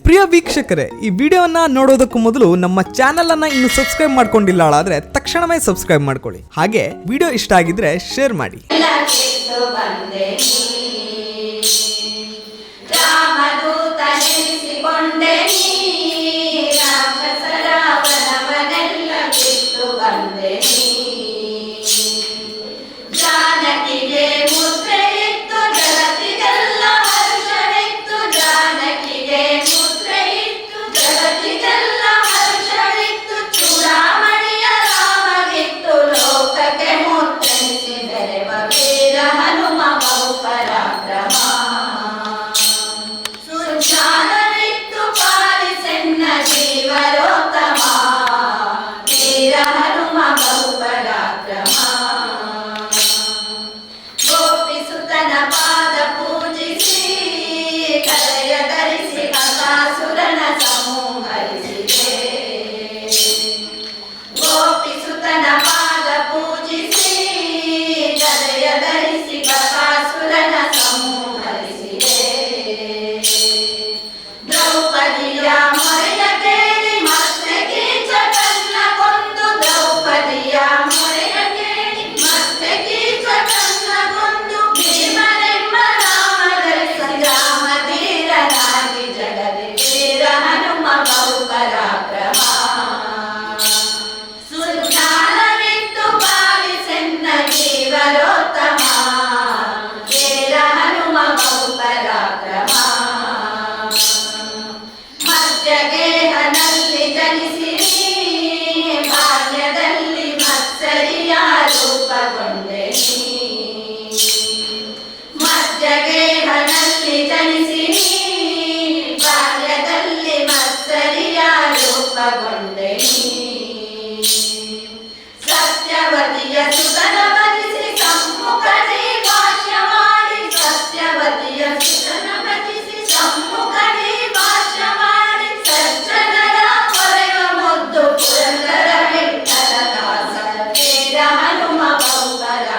ಪ್ರಿಯ ವೀಕ್ಷಕರೇ, ಈ ವಿಡಿಯೋನ ನೋಡೋದಕ್ಕೂ ಮೊದಲು ನಮ್ಮ ಚಾನೆಲ್ ಅನ್ನ ಇನ್ನು ಸಬ್ಸ್ಕ್ರೈಬ್ ಮಾಡ್ಕೊಂಡಿಲ್ಲ ಆದ್ರೆ ತಕ್ಷಣವೇ ಸಬ್ಸ್ಕ್ರೈಬ್ ಮಾಡ್ಕೊಳ್ಳಿ. ಹಾಗೆ ವಿಡಿಯೋ ಇಷ್ಟ ಆಗಿದ್ರೆ ಶೇರ್ ಮಾಡಿ. ಹನುಮ ಬಹುಪರ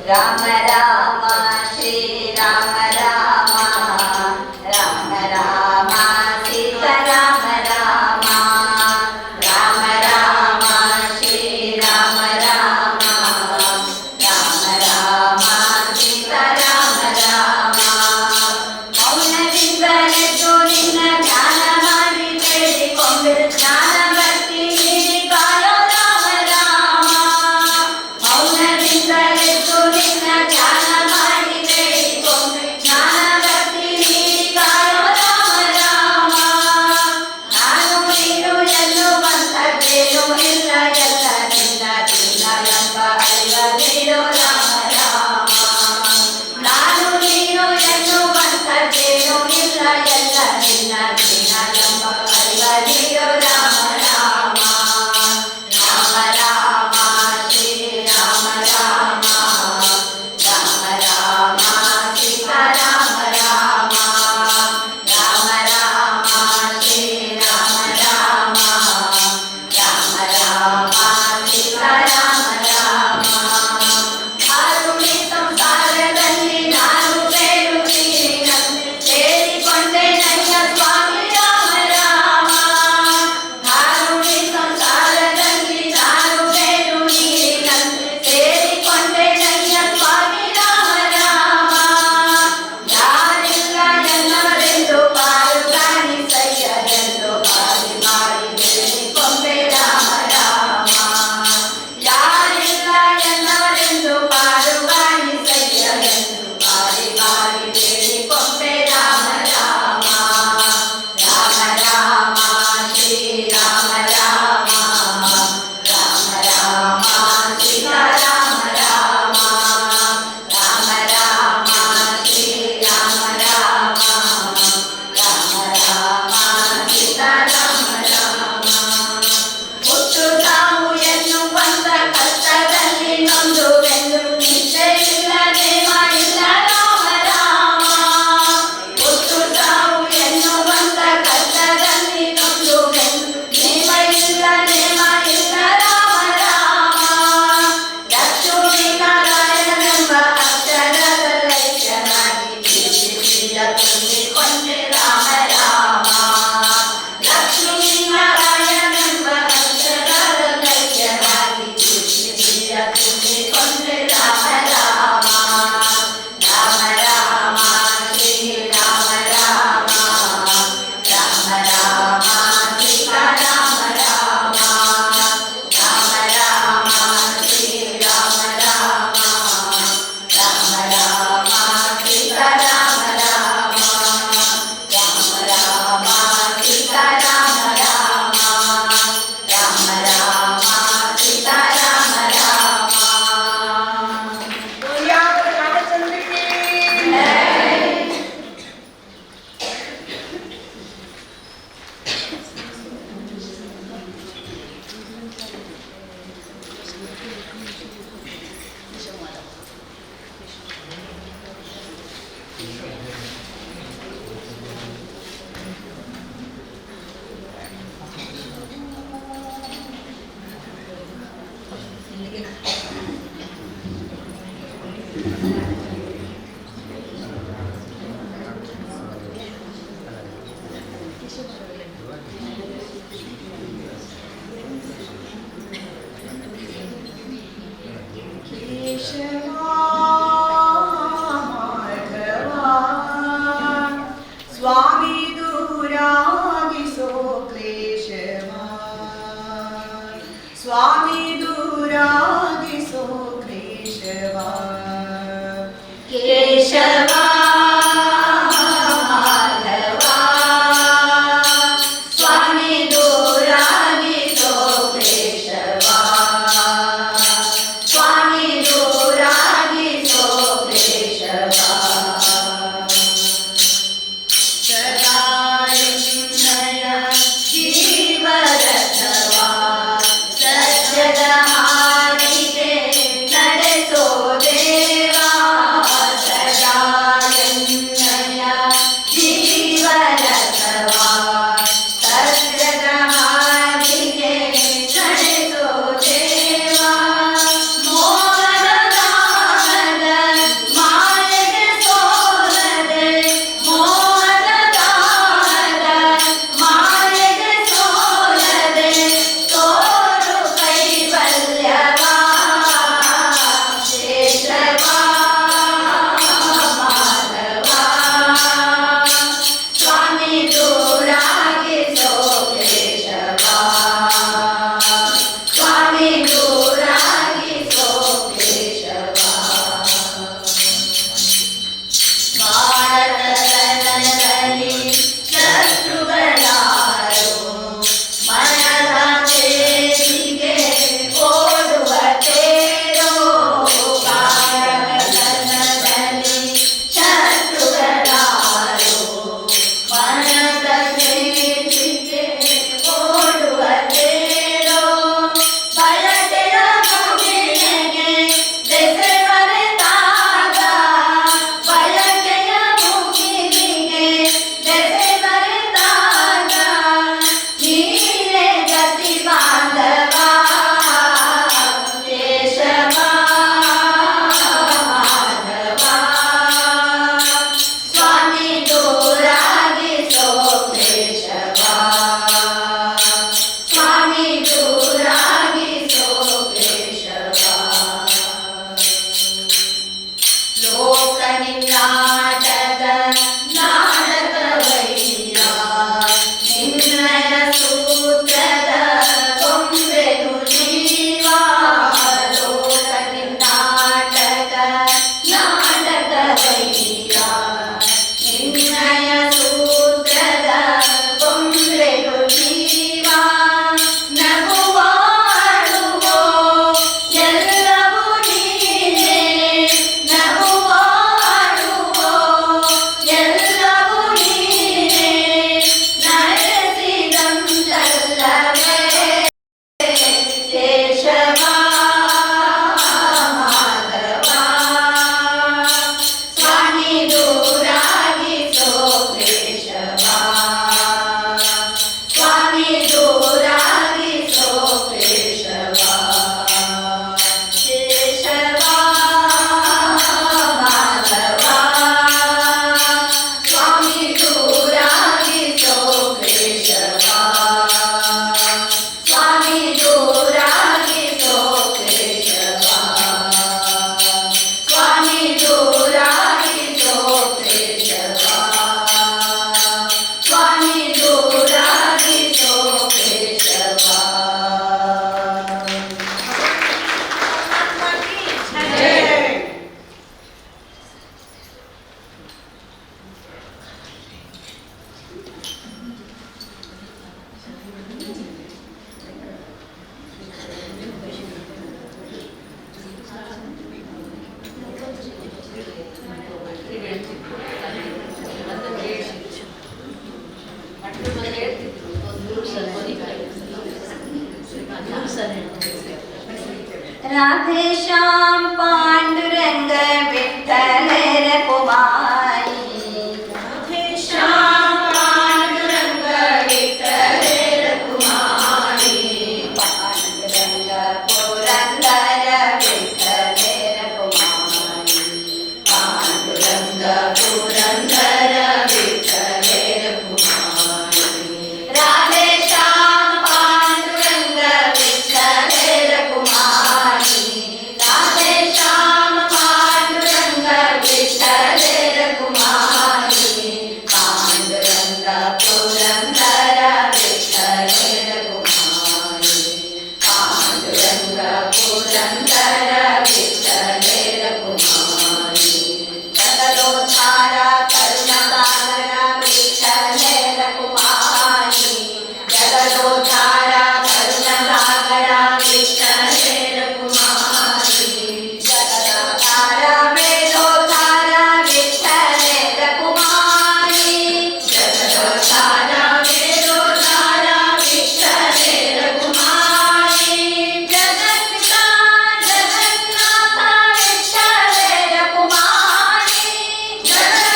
ರಾಮ ರಾಮ ಶ್ರೀ ರಾಮ ರಾಮ ರಾಮ ರಾಮ ಸೀತಾರಾಮ ರಾಮ ರಾಮ ರಾಮ ಶ್ರೀ ರಾಮ ರಾಮ ರಾಮ ರಾಮ ಸೀತಾರಾಮ ರಾಮ ಮೌನದಿಂದಲೆದ್ದು ನಿನ್ನ ಧ್ಯಾನ ಮಾಡಿ ಬೇಡಿಕೊಂಡು ಜ್ಞಾನ ಭಕ್ತಿ ನೀಡಿ ಕಾಯೋ ರಾಮ ರಾಮ ಮೌನದಿಂದಲೆದ್ದು ನಿನ್ನ ಧ್ಯಾನ ಮಾಡಿ ಬೇಡಿಕೊಂಡು ಜ್ಞಾನ ಭಕ್ತಿ ನೀಡಿ ಕಾಯೋ ರಾಮ ರಾಮ ನಾನು ನೀನು ಎನ್ನುವಂಥದ್ದೇನೂ ಇಲ್ಲ ಎಲ್ಲ ನಿನ್ನ ದಿನ ಎಂಬ ಅರಿವದೇನೋ ರಾಮ ರಾಮ ನಾನು ನೀನು ಎನ್ನುವಂಥದ್ದೇನೂ ಇಲ್ಲ ಎಲ್ಲ ನಿನ್ನ ದಿನ ಎಂಬ ಅರಿವದೇನೋ ರಾಮ ರಾಮ ರಾಮ ರಾಮ ಶ್ರೀ ರಾಮ ರಾಮ ರಾಮ ರಾಮ ಸೀತಾರಾಮ ರಾಮ ರಾಮ ರಾಮ ಶ್ರೀ ರಾಮ ರಾಮ ರಾಮ ರಾಮ ಸೀತಾರಾಮ ರಾಮ ಆರುಣಿ ಸಂಸಾರದಲ್ಲಿ ನಾನು ಬೇರು ನೀರಿನಂತೆ ಸೇರಿಕೊಂಡೆ ನಯ್ಯ ಸ್ವಾಮಿ ರಾಮ ರಾಮ ಆರುಣಿ ಸಂಸಾರದಲ್ಲಿ ನಾನು ಬೇರು ನೀರಿನಂತೆ ಸೇರಿಕೊಂಡೆ ನಯ್ಯ ಸ್ವಾಮಿ ರಾಮ ರಾಮ ಯಾರಿಲ್ಲ ಎನ್ನವರೆಂದು ಪಾರು ಕಾಣಿಸಯ್ಯರೆಂದು ಮಾರಿ ಮಾರಿ ಬೇಡಿಕೊಂಬೆ ರಾಮ ರಾಮ ಯಾರಿಲ್ಲ ಎನ್ನವರೆಂದು ಪಾರು ಕಾಣಿಸಯ್ಯರೆಂದು ಮಾರಿ ಮಾರಿ ಬೇಡಿಕೊಂಬೆ ರಾಮ ರಾಮ ರಾಮ ರಾಮ ಶ್ರೀ ರಾಮ ರಾಮ ರಾಮ ರಾಮ ಸೀತಾರಾಮ ರಾಮ ರಾಮ ರಾಮ ಶ್ರೀ ರಾಮ ರಾಮ ರಾಮ ರಾಮ ಸೀತಾರಾಮ ರಾಮ ಹುಟ್ಟು ತಾವು ಎನ್ನುವಂತ ಕಷ್ಟದಲ್ಲಿ ನೊಂದುವೆಂದು ನಿದ್ದೆ ಇಲ್ಲ ನೇಮ ಇಲ್ಲ ರಾಮ ರಾಮ ಹುಟ್ಟು ತಾವು ಎನ್ನುವಂತ ಕಷ್ಟದಲ್ಲಿ ನೊಂದುವೆಂದು ನೇಮ ಇಲ್ಲ ಇಲ್ಲ ರಾಮ ರಾಮ ಲಕ್ಷ್ಮೀ ನಾರಾಯಣನೆಂಬ ಅಕ್ಷರದಲ್ಲೈಕ್ಯನಾಗಿ ಪ್ರೀತಿಯ ತುಂಬಿಕೊಂಡೆ ರಾಮ ರಾಮ ಲಕ್ಷ್ಮೀ ನಾರಾಯಣನೆಂಬ ಅಕ್ಷರದಲ್ಲೈಕ್ಯನಾಗಿ ಪ್ರೀತಿಯ ತುಂಬಿಕೊಂಡೆ ರಾಮ ರಾಮ ರಾಮ ರಾಮ ಶ್ರೀ ರಾಮ ರಾಮ ರಾಮ ರಾಮ ಸೀತಾರಾಮ ರಾಮ ರಾಮ ರಾಮ ಶ್ರೀ ರಾಮ ರಾಮ ರಾಮ ರಾಮ ಸೀತಾರಾಮ ರಾಮ ರಾಮ ರಾಮ ಸೀತಾರಾಮ ರಾಮ ರಾಮ ರಾಮ ಸೀತಾರಾಮ ರಾಮ ಸ್ವಾಮಿ ದೂರಾಗಿಸೋ ಕ್ಲೇಶವ ಸ್ವಾಮಿ ದೂರಾಗಿಸೋ ಕ್ಲೇಶವ ಕೇಶವ ಮಾಧವ ಸ್ವಾಮಿ ದೂರಾಗಿಸೋ ಕೇಶವ ಸ್ವಾಮಿ ದೂರಾಗಿಸೋ ಕೇಶವ ಸದಾನಯ ಜೀವರಥವ ಸತ್ಯದ ಹಾದಿಗೆ ನಡೆಸೋ ದೇವ ಸದಾ ನಿನ್ನಾಟದ ನಾಟಕವಯ್ಯ ನಿನ್ನಯ ಸೂತ್ರದ ಗೊಂಬೆನು ಜೀವ ಲೋಕ ನಿನ್ನಾಟದ ನಾಟಕವಯ್ಯ ನಿನ್ನಯ ಸೂತ್ರದ ಗೊಂಬೆನು ಜೀವ ನಗುವಾಡುವೋ ಎಲ್ಲವೂ ನೀನೇ ನಗುವಾಡುವೋ ಎಲ್ಲವೂ ನೀನೇ ನಡೆಸಿದಂತಲ್ಲವೇ ಕೇಶವ ಮಾಧವ ಸ್ವಾಮಿ ದೂರಾಗಿಸೋ ಕೇಶವ ಸ್ವಾಮಿ ದೂರಾಗಿಸೋ ಕೇಶವ ಕೇಶವ ಮಾಧವ ಸ್ವಾಮಿ ದೂರಾಗಿಸೋ ಕೇಶವ ಸ್ವಾಮಿ ದೂರಾಗಿಸೋ ಕೇಶವ ಸ್ವಾಮಿ ದೂರಾಗಿಸೋ ಕೇಶವ ಸ್ವಾಮಿ ದೂರಾಗಿಸೋ ಕೇಶವ राधे श्याम पांडुरंग विठ्ठल कुमारी राधे श्याम पांडुरंग विठ्ठल कुमारी पांडुरंग पुरंदर विठ्ठल कुमारी पांडुरंग पुरंदर विठ्ठल कुमारी राधे श्याम पांडुरंग विठ्ठल कुमारी राधे श्याम पांडुरंग विठ्ठल कुमारी पांडुरंग पुरंदर विठ्ठल कुमारी पांडुरंग पुरंदर विठ्ठल कुमारी जगदोद्धार करुणसागर विठ्ठल कुमारी जगदोद्धार करुणसागर विठ्ठल कुमारी जगदाधार वेदोद्धार विठ्ठल कुमारी जगदोद्धार वेदोद्धार विठ्ठल कुमारी जगत्पिता जगन्नाथ विठ्ठल कुमारी जगन्नाथ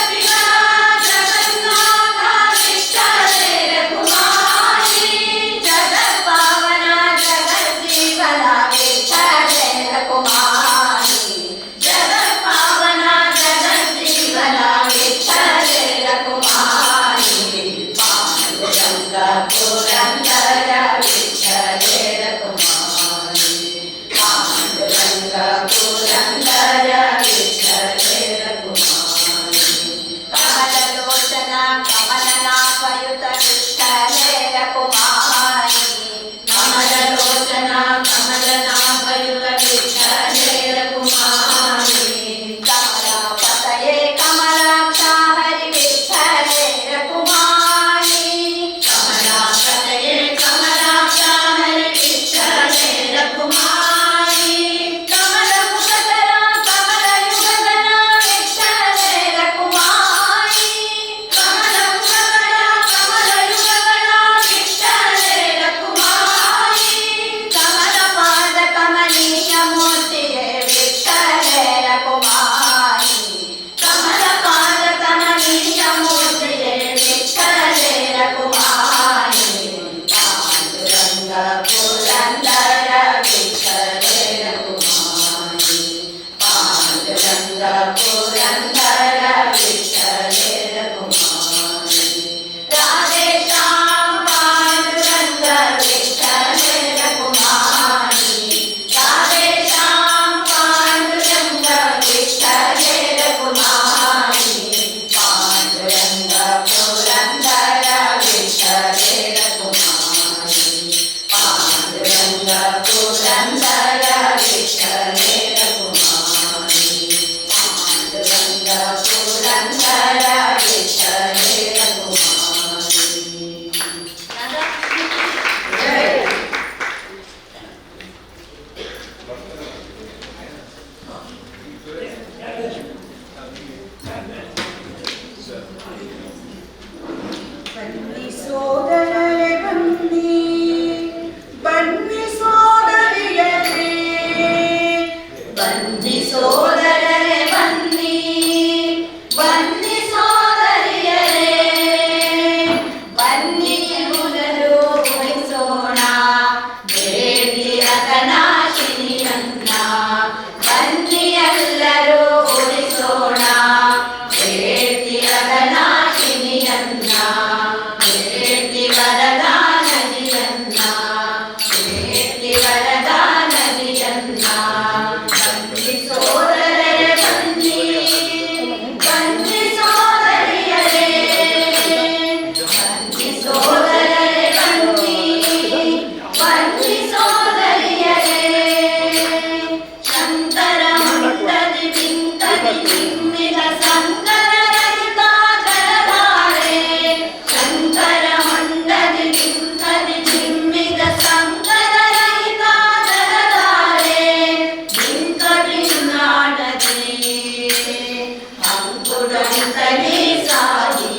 ಕಲಿ ಸಾಗಿ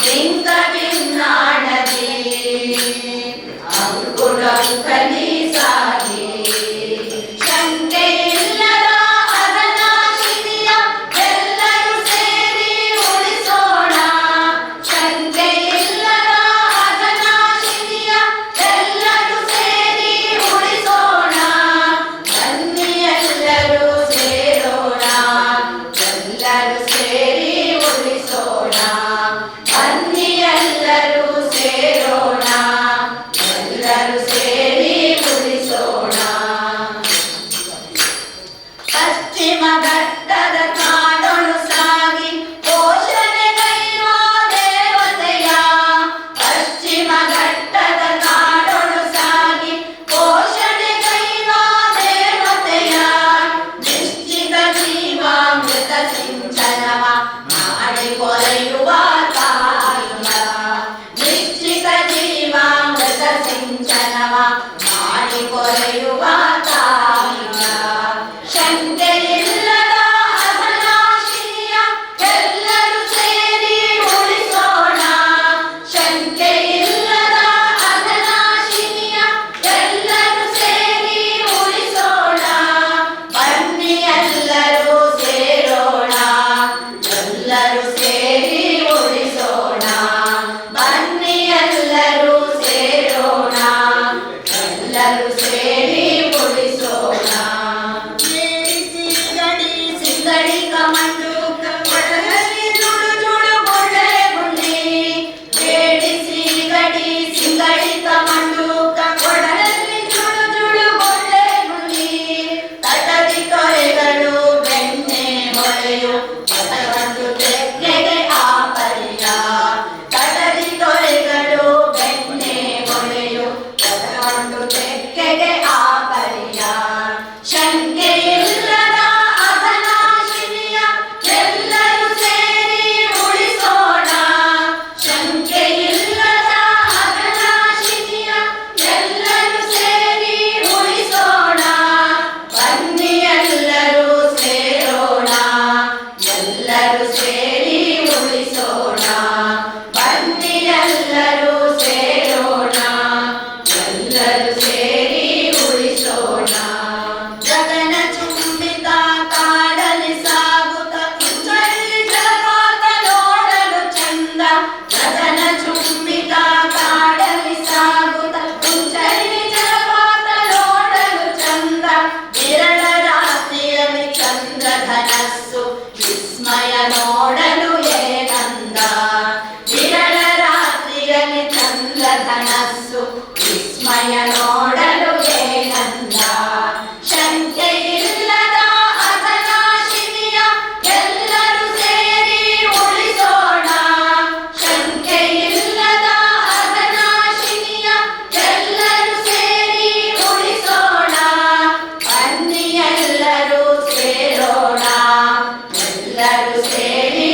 ನಿಂತ ಭಿನ್ನಾಣದಿ ಅಂಕುಡ ಕಲಿ ಸಾಗಿ ಶಂಕೆ ಇಲ್ಲದ ಅಘನಾಶಿನಿಯ ಎಲ್ಲರೂ ಸೇರಿ ಉಳಿಸೋಣ ಶಂಕೆ ಇಲ್ಲದ ಅಘನಾಶಿನಿಯ ಎಲ್ಲರೂ ಸೇರಿ ಉಳಿಸೋಣ ಬನ್ನಿ ಎಲ್ಲರೂ ಸೇರೋಣ ಎಲ್ಲರೂ ಸೇರಿ ಉಳಿಸೋಣ ಬನ್ನಿ ಎಲ್ಲರೂ ಸೇರೋಣ ಎಲ್ಲರೂ ಸೇರಿ ಉಳಿಸೋಣ ಪಶ್ಚಿಮ ಘಟ್ಟದ ಕಾಡೊಳು ಸಾಗಿ ಪೋಷಣೆಗೈವ ದೇವತೆಯ ಪಶ್ಚಿಮ ಘಟ್ಟದ ಕಾಡೊಳು ಸಾಗಿ ಪೋಷಣೆಗೈವ ದೇವತೆಯ ನಿಶ್ಚಿತ ಜೀವಾಮೃತ ಸಿಂಚನವ ಮಾಡಿ ಕೊರೆಯುವ ತಾಯಿಯ ನಿಶ್ಚಿತ ಜೀವಾಮೃತ ಸಿಂಚನವ ಮಾಡಿ ಕೊರೆಯುವ ತಾಯಿಯ ಶಂಕೆ ಇಲ್ಲದ ಅಘನಾಶಿನಿಯ ಎಲ್ಲರೂ ಸೇರಿ ಉಳಿಸೋಣ ಶಂಕೆ ಇಲ್ಲದ ಅಘನಾಶಿನಿಯ ಎಲ್ಲರೂ ಸೇರಿ ಉಳಿಸೋಣ ಬನ್ನಿ ಎಲ್ಲರೂ ಸೇರೋಣ ಎಲ್ಲರೂ ಸೇರಿ ಉಳಿಸೋಣ ಬನ್ನಿ ಎಲ್ಲರೂ ಸೇರೋಣ ಎಲ್ಲರೂ ಸೇರಿ ಉಳಿಸೋಣ ಏರಿಸಿ ಗಡಿ ಸಿಂಗಡಿ ಕಮಂಡುಕ ಕೊಡಗಲಿ ಜುಡು ಜುಡು ಗುಂಡೆ ಗುಂಡಿ ಬೇಡಿಸಿ ಗಡಿ ಸಿಂಗಡಿ ಕಮಂಡುಕ ಕೊಡಗಲಿ ಜುಡು ಜುಡು ಗುಂಡೆ ಗುಂಡಿ ತಟದಿ ತೊರೆಗಳು ಬೆಣ್ಣೆ ಹೊಳೆಯು ಮತಗಂಡು ತೆಕ್ಕೆಗೆ ಆ ಪರಿಯ ತಟದಿ ತೊರೆಗಳು ಬೆಣ್ಣೆ ಹೊಳೆಯು ಮತಗಂಡು ತೆಕ್ಕೆಗೆ ಆ ಪರಿಯ ಶಂಕೆ ಇಲ್ಲದ ಅಘನಾಶಿನಿಯ ಎಲ್ಲರೂ ಸೇರಿ ಉಳಿಸೋಣ ಶಂಕೆ ಇಲ್ಲದ ಅಘನಾಶಿನಿಯ ಎಲ್ಲರೂ ಸೇರಿ ಉಳಿಸೋಣ ಬನ್ನಿ ಎಲ್ಲರೂ ಸೇರೋಣ ಎಲ್ಲರೂ ಸೇರಿ ಉಳಿಸೋಣ ಬನ್ನಿ ಎಲ್ಲರೂ ಸೇರೋಣ ಎಲ್ಲರೂ ಸೇರಿ ಉಳಿಸೋಣ ಗಗನ ಚುಂಬಿತ ಕಾಡಲಿ ಸಾಗುತ್ತ ಕುಂಚಳ್ಳಿ ಜಲಪಾತ ನೋಡಲು ಚಂದ ಗಗನ ಚುಂಬಿತ ಕಾಡಲಿ ಸಾಗುತ್ತ ಕುಂಚಳ್ಳಿ ಜಲಪಾತ ನೋಡಲು ಚಂದ ವಿರಳ ರಾತ್ರಿಯಲ್ಲಿ ಚಂದ್ರಧನಸ್ಸು ವಿಸ್ಮಯ ನೋಡಲು ಏನಂದ ವಿರಳ ರಾತ್ರಿಯಲ್ಲಿ ಚಂದ್ರಧನಸ್ಸು ವಿಸ್ಮಯ ನೋಡಲು ಏನಂದ ಶಂಕೆ ಇಲ್ಲದ ಅಘನಾಶಿನಿಯ ಎಲ್ಲರೂ ಸೇರಿ ಉಳಿಸೋಣ ಶಂಕೆ ಇಲ್ಲದ ಅಘನಾಶಿನಿಯ ಎಲ್ಲರೂ ಸೇರಿ ಉಳಿಸೋಣ ಬನ್ನಿ ಎಲ್ಲರೂ ಸೇರೋಣ ಎಲ್ಲರೂ ಸೇರಿ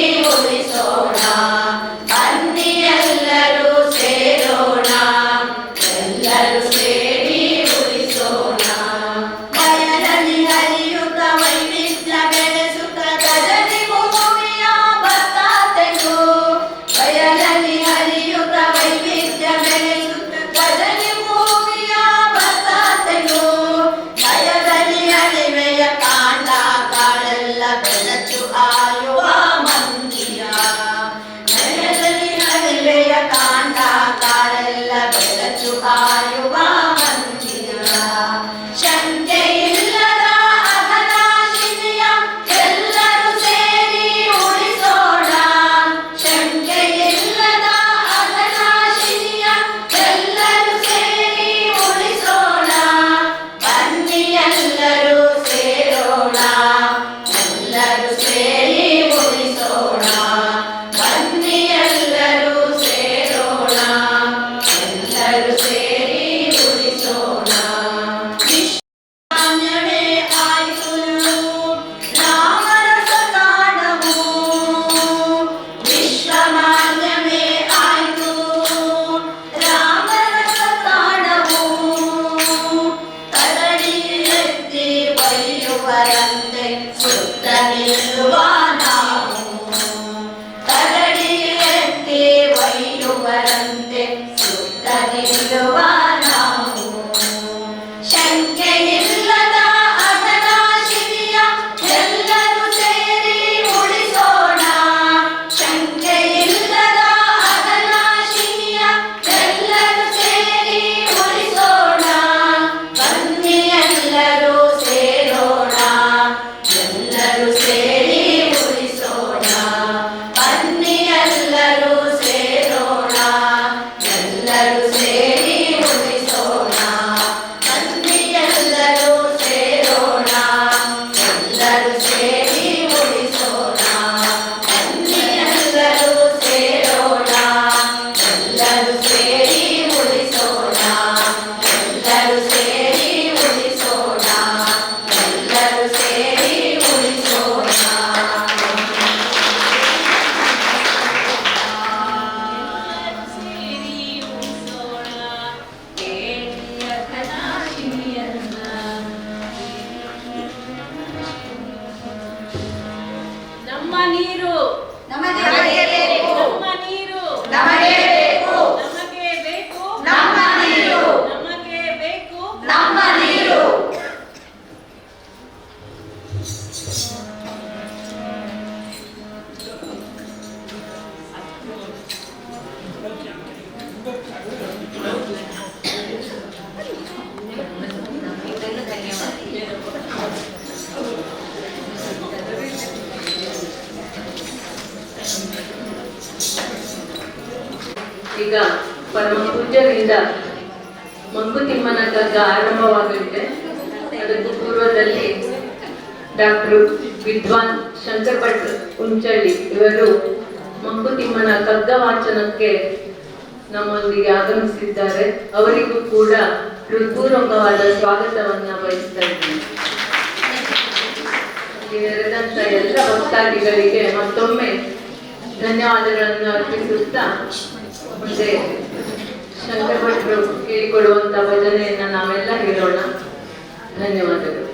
ನೀರು ನಮಗೆ ಬೇಕು. ನಮ್ಮ ನೀರು ನಮಗೆ ಬೇಕು. ನಮಗೆ ಬೇಕು ನಮ್ಮ ನೀರು. ನಮಗೆ ಬೇಕು ನಮ್ಮ ನೀರು. ಈಗ ಪರಮ ಪೂಜ್ಯರಿಂದ ಮಂಕುತಿಮ್ಮನ ಕಗ್ಗ ಆರಂಭವಾಗುತ್ತೆ. ಅದಕ್ಕೂ ಪೂರ್ವದಲ್ಲಿ ಡಾಕ್ಟರ್ ವಿದ್ವಾನ್ ಶಂಕರ್ ಭಟ್ ಉಂಚಳ್ಳಿ ಇವರು ಮಂಕುತಿಮ್ಮನ ಕಗ್ಗ ವಾಚನಕ್ಕೆ ನಮ್ಮೊಂದಿಗೆ ಆಗಮಿಸಿದ್ದಾರೆ. ಅವರಿಗೂ ಕೂಡ ಹೃತ್ಪೂರ್ವಕವಾದ ಸ್ವಾಗತವನ್ನ ಬಯಸ್ತಾ ಇದ್ದೀನಿ. ನೆರೆದಂತ ಎಲ್ಲ ಭಕ್ತಾದಿಗಳಿಗೆ ಮತ್ತೊಮ್ಮೆ ಧನ್ಯವಾದಗಳನ್ನು ಅರ್ಪಿಸುತ್ತಾ ಮುಂದೆ ಶಂಕರ್ ಭಟ್ರು ಹೇಳಿಕೊಡುವಂತ ಭಜನೆಯನ್ನ ನಾವೆಲ್ಲ ಹೇಳೋಣ. ಧನ್ಯವಾದಗಳು.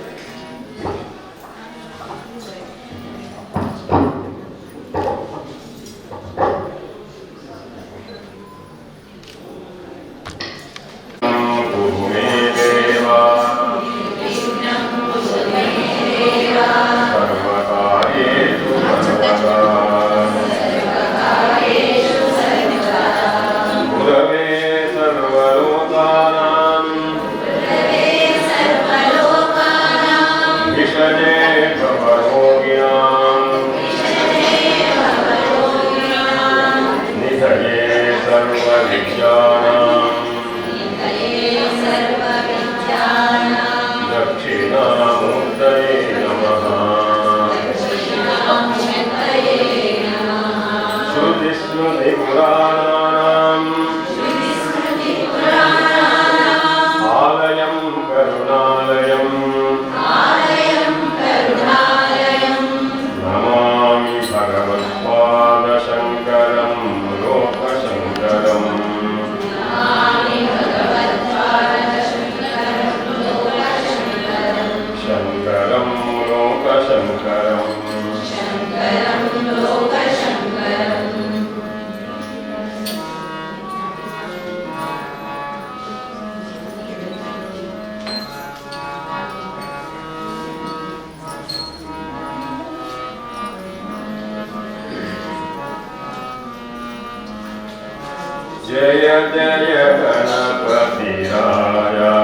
जय जय गणपति राया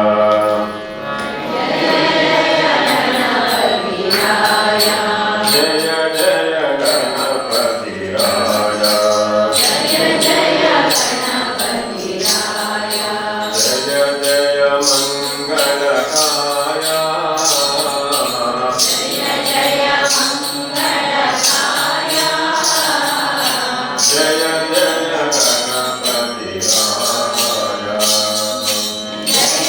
जय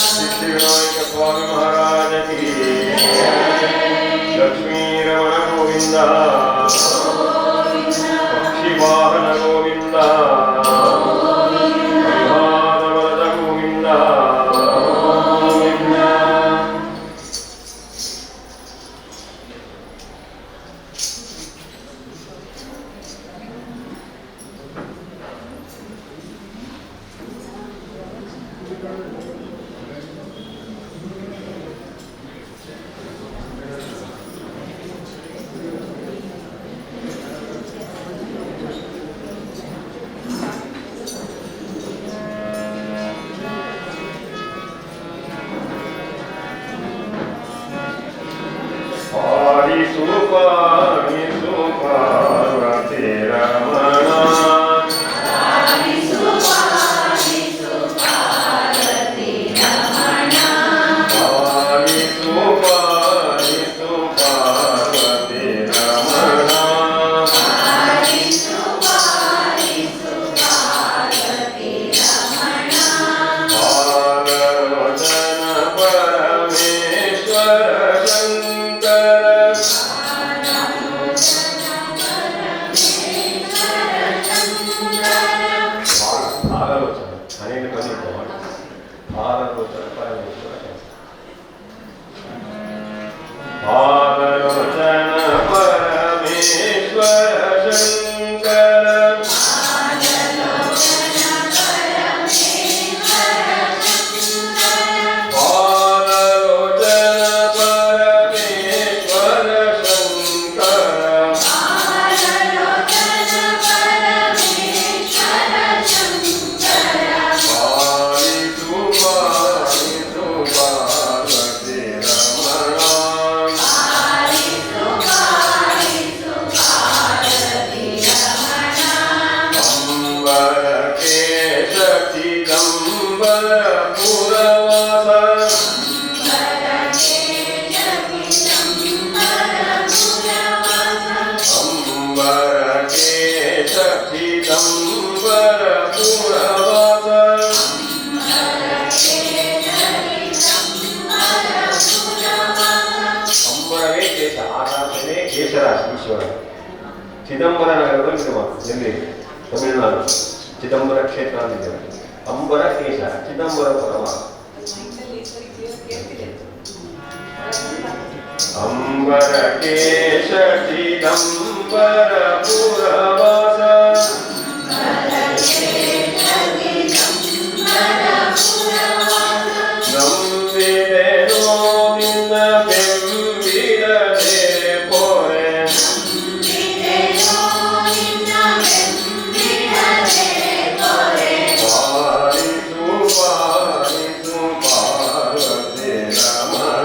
सिद्धिविनायक स्वामी महाराज की लक्ष्मी रमण गोविंद पक्षी वाहन गोविंद परिवार गोविंद पार्वती रमणा ಚಿದಂಬರ ನಗರದಲ್ಲಿ ಎಲ್ಲಿ ತಮಿಳುನಾಡು ಚಿದಂಬರ ಕ್ಷೇತ್ರ ಅಂತಿದೆ. ಅಂಬರ ಕೇಶ ಚಿದಂಬರ ಪರಮಾತ್ಮ ಅಂಬರ ಕೇಶ ಚಿದಂಬರ ಪುರವಾಸ ನಂಬಿದೆನೋ ನಿನ್ನ ಬೆಂಬಿಡದೆ ಪೋರೆ Rama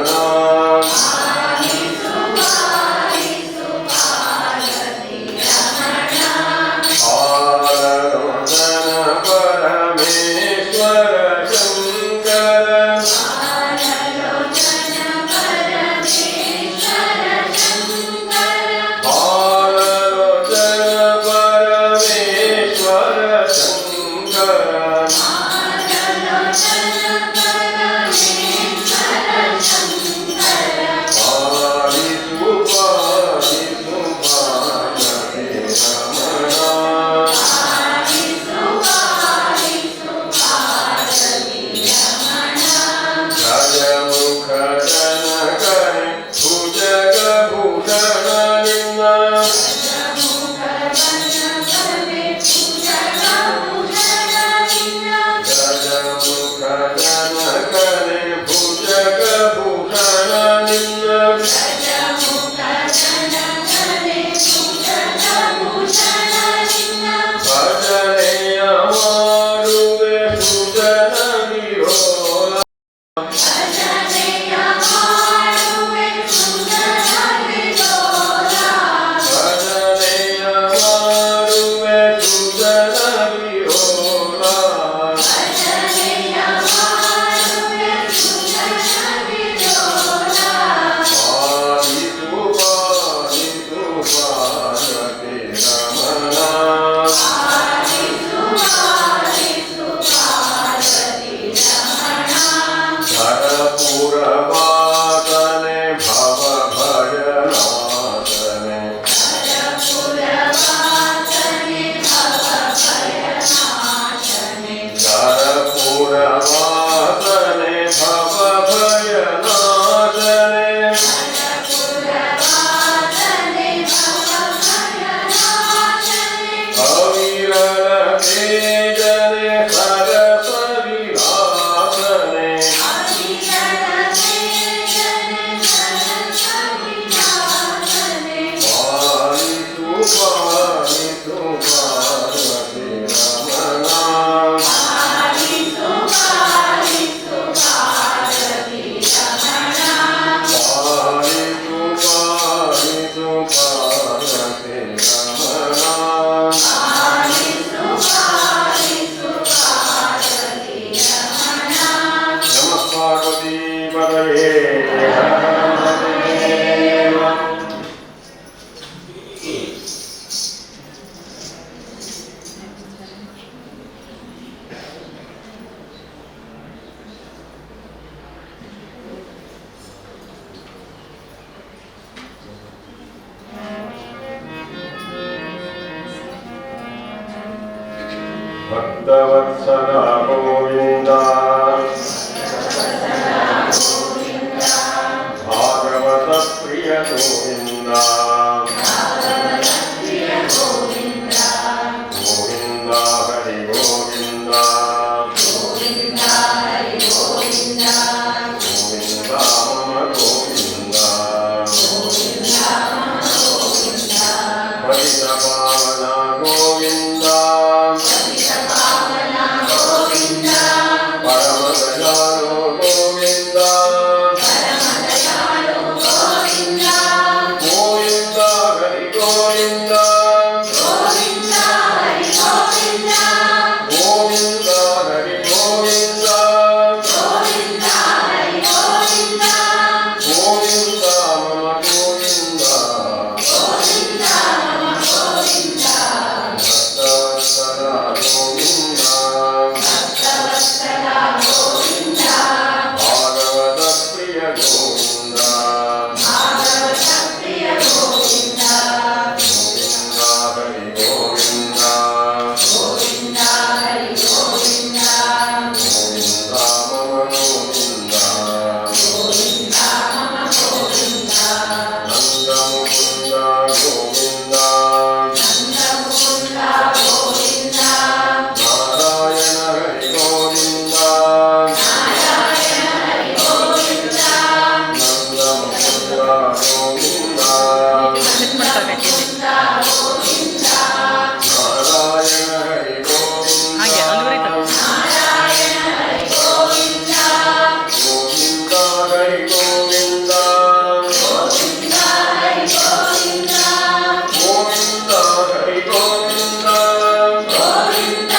ಭಕ್ತವತ್ಸಲ ಗೋವಿಂದ ಭಾಗವತ ಪ್ರಿಯ ಗೋವಿಂದ ಗೋವಿಂದ ಹರಿ ಗೋವಿಂದ ಗೋವಿಂದ ಮಮ ಗೋವಿಂದ ಪತಿತ ಪಾವನ ಗೋವಿಂದ ಪರಮ ದಯಾಳು ಗೋವಿಂದ ಗೋವಿಂದ ಹರಿ ಗೋವಿಂದ ಗೋವಿಂದ ಹರಿ ಗೋವಿಂದ ಗೋವಿಂದ ಮಮ ಗೋವಿಂದ ಭಕ್ತವತ್ಸಲ ಗೋವಿಂದ ಭಾಗವತ ಪ್ರಿಯ ಗೋವಿಂದ ಗೋವಿಂದ ಹರಿ ಗೋವಿಂದ ಗೋವಿಂದ ಮಮ ಗೋವಿಂದ ನಂದ ಮುಕುಂದ ಗೋವಿಂದ ನಾರಾಯಣ ಹರಿ ಗೋವಿಂದ ನಂದ ಮುಕುಂದ ಗೋವಿಂದ ನಾರಾಯಣ ಹರಿ ಗೋವಿಂದ ಗೋವಿಂದ ಹರಿ ಗೋವಿಂದ ಗೋವಿಂದ ಹರಿ ಗೋವಿಂದ ಗೋವಿಂದ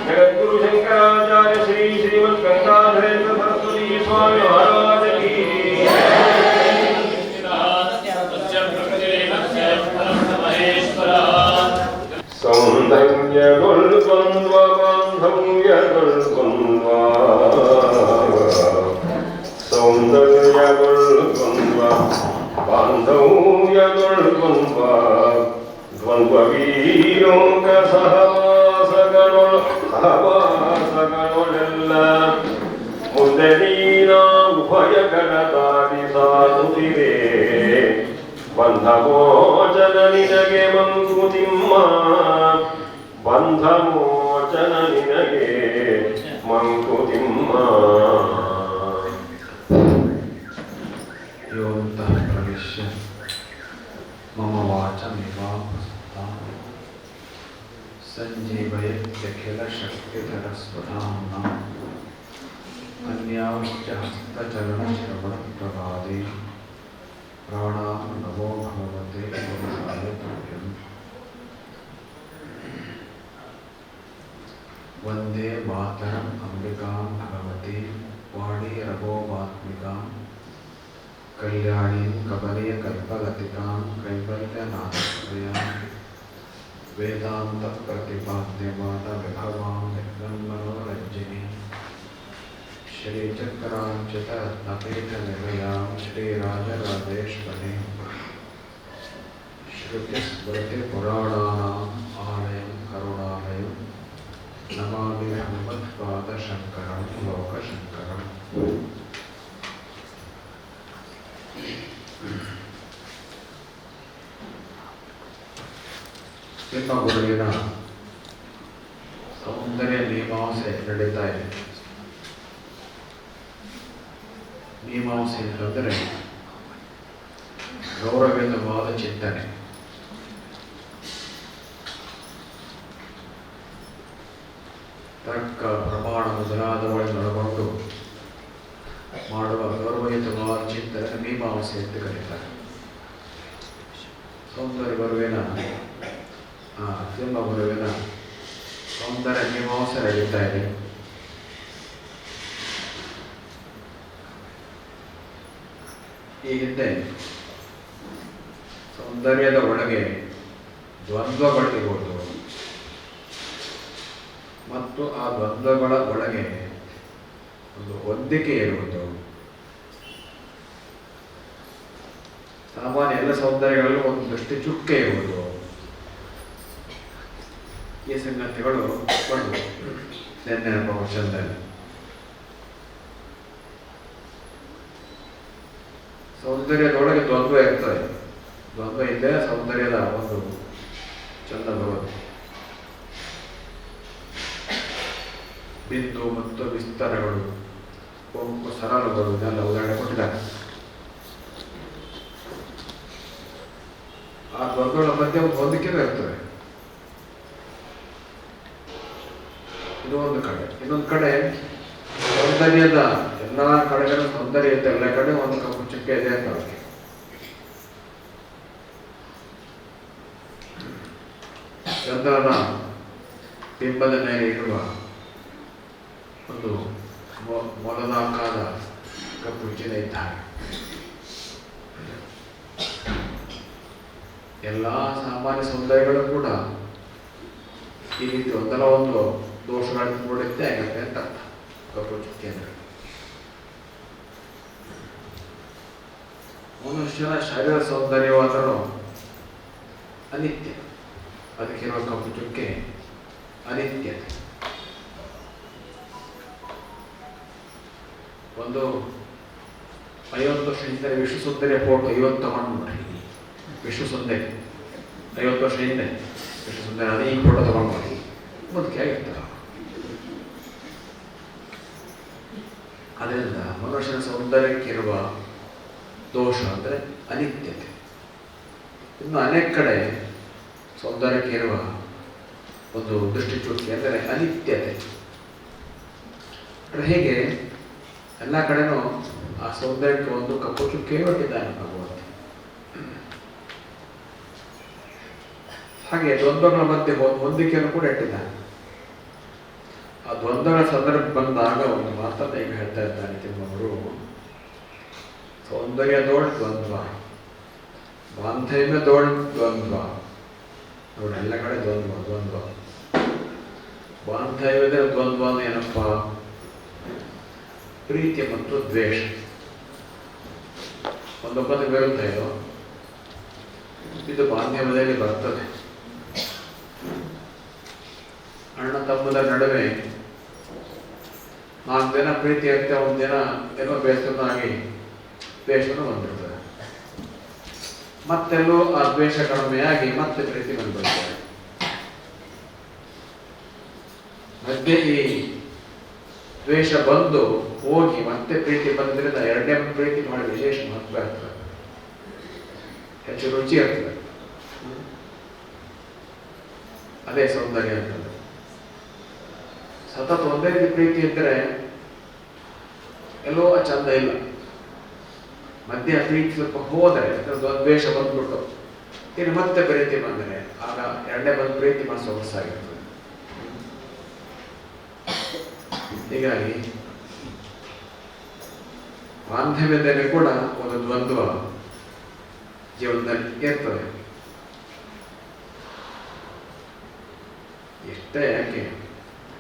जगद्गुरु शंकराचार्य श्री श्रीमद गंगाधरेंद्र सरस्वती स्वामी महाराज की सौंदर्यगुल्बन्ध्व बान्धव्यगुल्बन्ध्व सौंदर्यगुल्बन्ध्व बान्धव्यगुल्बन्ध्व ದ್ವಂದ್ವವೀರೋಕ ಸಹವಾಸಗಳೆಲ್ಲ ಮುಂದೆ ನೀನ ಉಭಯಗಳ ದಾಟಿ ಸಾಗುತ್ತಿದೆ ಬಂಧಮೋಚನ ನಿನಗೆ ಮಂಕುತಿಮ್ಮ ಬಂಧಮೋಚನ ನಿನಗೆ ಮಂಕುತಿಮ್ಮ ಯೋಂತಃ ಪ್ರವಿಶ್ಯ ಮಮ ವಾಚಮಿಮಾಂ ಸಂಜೀವಯತ್ಯಖಿಲಶಕ್ತಿಧರಸ್ವಧಾಮ್ನಾ ಅನ್ಯಾಂಶ್ಚ ಹಸ್ತಚರಣಶ್ರವಣಪ್ರಭಾದೇ ಪ್ರಾಣಾಂ ನಮೋ ಭಗವತೆ ಪುರುಷಾಯ ತುಭ್ಯಂ ವಂದೇ ಮಾತರಂ ಅಂಬಿಕಾಂ ಭಗವತಿ ವಾಣೀರಭೋಮಾತ್ಮಿಕಾಂ ಕಲ್ಯಾಣೀಂ ಕಮಲೀಯ ಕಲ್ಪಲತಿಕಾಂ ಕೈವಲ್ಯನಾಥಪ್ರಿಯಾಂ ವೇದಾಂತ ಪ್ರತಿಪಾದ್ಯಮಾನ ವಿಭವಾಂ ನಿರ್ಗಮನೋರಂಜಿನಿ ಶ್ರೀಚಕ್ರಾಂಚಿತ ರತ್ನಪೀಠ ನಿಲಯಾಂ ಶ್ರೀರಾಜರಾಜೇಶ್ವರೀಂ ಶ್ರುತಿಸ್ಮೃತಿ ಪುರಾಣಾನಾಂ ಆಲಯಂ ಕರುಣಾಲಯಂ ನಮಾಮಿ ಭಗವತ್ಪಾದಶಂಕರಂ ಲೋಕಶಂಕರಂ. ನಿಮ್ಮ ಗುರುವಿನ ಸೌಂದರ್ಯ ಮೀಮಾಂಸೆ ನಡೀತಾ ಇದೆ. ಮೀಮಾಂಸೆ ಅಂತಂದರೆ ಗೌರವಯುತವಾದ ಚಿಂತನೆ. ತರ್ಕ ಪ್ರಮಾಣ ಮೊದಲಾದವುಗಳನ್ನೊಳಗೊಂಡು ಮಾಡುವ ಗೌರವಯುತವಾದ ಚಿಂತನೆ ಮೀಮಾಂಸೆ ಎಂದು ಕರೀತಾರೆ. ಸೌಂದರ್ಯ ಗುರುವಿನ ನಿಮ್ಮ ಗುರುವಿನ ಸೌಂದರ್ಯ ಮೀಮಾಂಸೆ ನಡೀತಾ ಇದೆ. ಈ ಹಿಂದೆ ಸೌಂದರ್ಯದ ಒಳಗೆ ದ್ವಂದ್ವಗಳಿರುವುದು ಮತ್ತು ಆ ದ್ವಂದ್ವಗಳ ಒಳಗೆ ಒಂದು ಹೊಂದಿಕೆ ಇರುವುದು. ಸಾಮಾನ್ಯ ಎಲ್ಲ ಸೌಂದರ್ಯಗಳಲ್ಲೂ ಒಂದು ದೃಷ್ಟಿ ಚುಕ್ಕೆ ಇರುವುದು. ಈ ಸಂಗತಿಗಳು ಬಂದು ನೆನ್ನೆ ಪ್ರವಚನದಲ್ಲಿ ಸೌಂದರ್ಯದೊಳಗೆ ದ್ವಂದ್ವ ಇರ್ತದೆ. ದ್ವಂದ್ವ ಇದ್ದೇ ಸೌಂದರ್ಯದ ಒಂದು ಚಂದ ಬರೋದು. ಬಿಂದು ಮತ್ತು ವಿಸ್ತಾರಗಳು, ಕೊಂಕು ಸರಳಗಳು, ಇದೆಲ್ಲ ಉದಾಹರಣೆ ಕೊಟ್ಟಿದ್ದಾರೆ. ಆ ದ್ವಂದ್ವಗಳ ಮಧ್ಯೆ ಒಂದು ಹೊಂದಿಕೆನೂ ಇರ್ತದೆ. ಇದು ಒಂದು ಕಡೆ. ಇನ್ನೊಂದು ಕಡೆ ಸೌಂದರ್ಯದ ಎಲ್ಲ ಕಡೆಗಳು ಸೌಂದರ್ಯ ಇದ್ದ ಎಲ್ಲ ಕಡೆ ಒಂದು ಕಪ್ಪು ಚುಕ್ಕೆ ಇದೆ ಅಂತ ಅವ್ರಿಗೆ. ಚಂದ್ರನ ಬಿಂಬದ ಮೇಲೆ ಇರುವ ಒಂದು ಮೊಲದಾಕಾದ ಕಪ್ಪು ಚಿನ್ನ ಇದ್ದಾರೆ. ಎಲ್ಲ ಸಾಮಾನ್ಯ ಸೌಂದರ್ಯಗಳು ಕೂಡ ಈ ರೀತಿ ಒಂದಲ್ಲ ಒಂದು ದೋಷಗಳನ್ನು ನೋಡುತ್ತೆ ಆಗುತ್ತೆ ಅಂತ ಅರ್ಥ. ಕಪ್ಪು ಚುಕ್ಕೆ ಅಂದರೆ ಮನುಷ್ಯನ ಶರೀರ ಸೌಂದರ್ಯವಾದರೂ ಅನಿತ್ಯ. ಅದಕ್ಕಿರುವ ಕಪ್ಪು ಚುಕ್ಕೆ ಅನಿತ್ಯತೆ. ಒಂದು 50 ವರ್ಷ ಹಿಂದೆ ವಿಶ್ವ ಸುಂದರಿಯ ಫೋಟೋ ಇವತ್ತು ತಗೊಂಡು ನೋಡ್ರಿ. ವಿಶ್ವ ಸುಂದರಿ 50 ವರ್ಷ ಹಿಂದೆ ವಿಶ್ವ ಸುಂದರಿ ಅದೇ ಈ ಫೋಟೋ ತಗೊಂಡು ನೋಡಿ ಮುದುಕಿ ಆಗಿರ್ತಾರ. ಅದರಿಂದ ಮನುಷ್ಯನ ಸೌಂದರ್ಯಕ್ಕಿರುವ ದೋಷ ಅಂದರೆ ಅನಿತ್ಯತೆ. ಇನ್ನು ಅನೇಕ ಕಡೆ ಸೌಂದರ್ಯಕ್ಕಿರುವ ಒಂದು ದೃಷ್ಟಿಚ್ಯುತಿ ಅಂದರೆ ಅನಿತ್ಯತೆ. ಹೇಗೆ ಎಲ್ಲ ಕಡೆನೂ ಆ ಸೌಂದರ್ಯಕ್ಕೆ ಒಂದು ಕಪ್ಪು ಚುಕ್ಕೆ ಒಟ್ಟಿದ್ದಾನೆ ಭಗವಂತ. ಹಾಗೆ ದ್ವಂದ್ವಗಳ ಮಧ್ಯೆ ಹೊಂದಿಕೆಯನ್ನು ಕೂಡ ಇಟ್ಟಿದ್ದಾನೆ. ಆ ದ್ವಂದ್ವಗಳ ಸಂದರ್ಭ ಬಂದಾಗ ಒಂದು ಮಾತನ್ನು ಈಗ ಹೇಳ್ತಾ ಇದ್ದಾನೆ ತಿಮ್ಮವರು. ಸೌಂದರ್ಯದೋಳ್ ದ್ವಂದ್ವ, ಬಾಂಧವ್ಯದೋಳ್ ದ್ವಂದ್ವ. ನೋಡಿ, ಎಲ್ಲ ಕಡೆ ದ್ವಂದ್ವ ದ್ವಂದ್ವ. ಬಾಂಧವ್ಯದ ದ್ವಂದ್ವ ಏನಪ್ಪ? ಪ್ರೀತಿ ಮತ್ತು ದ್ವೇಷ ಒಂದೊಬ್ಬನ ವಿರುದ್ಧ ಇದು. ಇದು ಬಾಂಧವ್ಯದಲ್ಲಿ ಬರ್ತದೆ. ಅಣ್ಣ ತಮ್ಮದ ನಡುವೆ 4 ದಿನ ಪ್ರೀತಿ ಇರುತ್ತೆ, 1 ದಿನ ಏನೋ ಬೇಸರನಾಗಿ ದ್ವೇಷನೂ ಬಂದಿರ್ತದೆ. ಮತ್ತೆಲ್ಲೂ ಆ ದ್ವೇಷ ಕಡಿಮೆಯಾಗಿ ಮತ್ತೆ ಪ್ರೀತಿ ಬಂದ್ಬಿಡ್ತಾರೆ. ಮಧ್ಯೆ ಈ ದ್ವೇಷ ಬಂದು ಹೋಗಿ ಮತ್ತೆ ಪ್ರೀತಿ ಬಂದ್ರಿಂದ 2ನೇ ಪ್ರೀತಿ ಮಾಡಿ ವಿಶೇಷ ಮಹತ್ವ ಇರ್ತದೆ, ಹೆಚ್ಚು ರುಚಿ ಇರ್ತದೆ. ಅದೇ ಸೌಂದರ್ಯ ಅಂತಂದ್ರೆ. ಸತತ ಒಂದೇ ರೀತಿ ಪ್ರೀತಿ ಇದ್ದರೆ ಎಲ್ಲೋ ಚಂದ ಇಲ್ಲ. ಮಧ್ಯ ಪ್ರೀತಿ ಸ್ವಲ್ಪ ಹೋದರೆ ದ್ವೇಷ ಬಂದ್ಬಿಟ್ಟು ಇನ್ನು ಮತ್ತೆ ಪ್ರೀತಿ ಬಂದರೆ ಆಗ 2ನೇ ಬಂದು ಪ್ರೀತಿ ಮಾಡಿ ಸೊಗಸಾಗಿರ್ತದೆ. ಹೀಗಾಗಿ ಬಾಂಧವ್ಯದಲ್ಲಿ ಕೂಡ ಒಂದು ದ್ವಂದ್ವ ಜೀವನದಲ್ಲಿ ಇರ್ತದೆ. ಎಷ್ಟೇ ಯಾಕೆ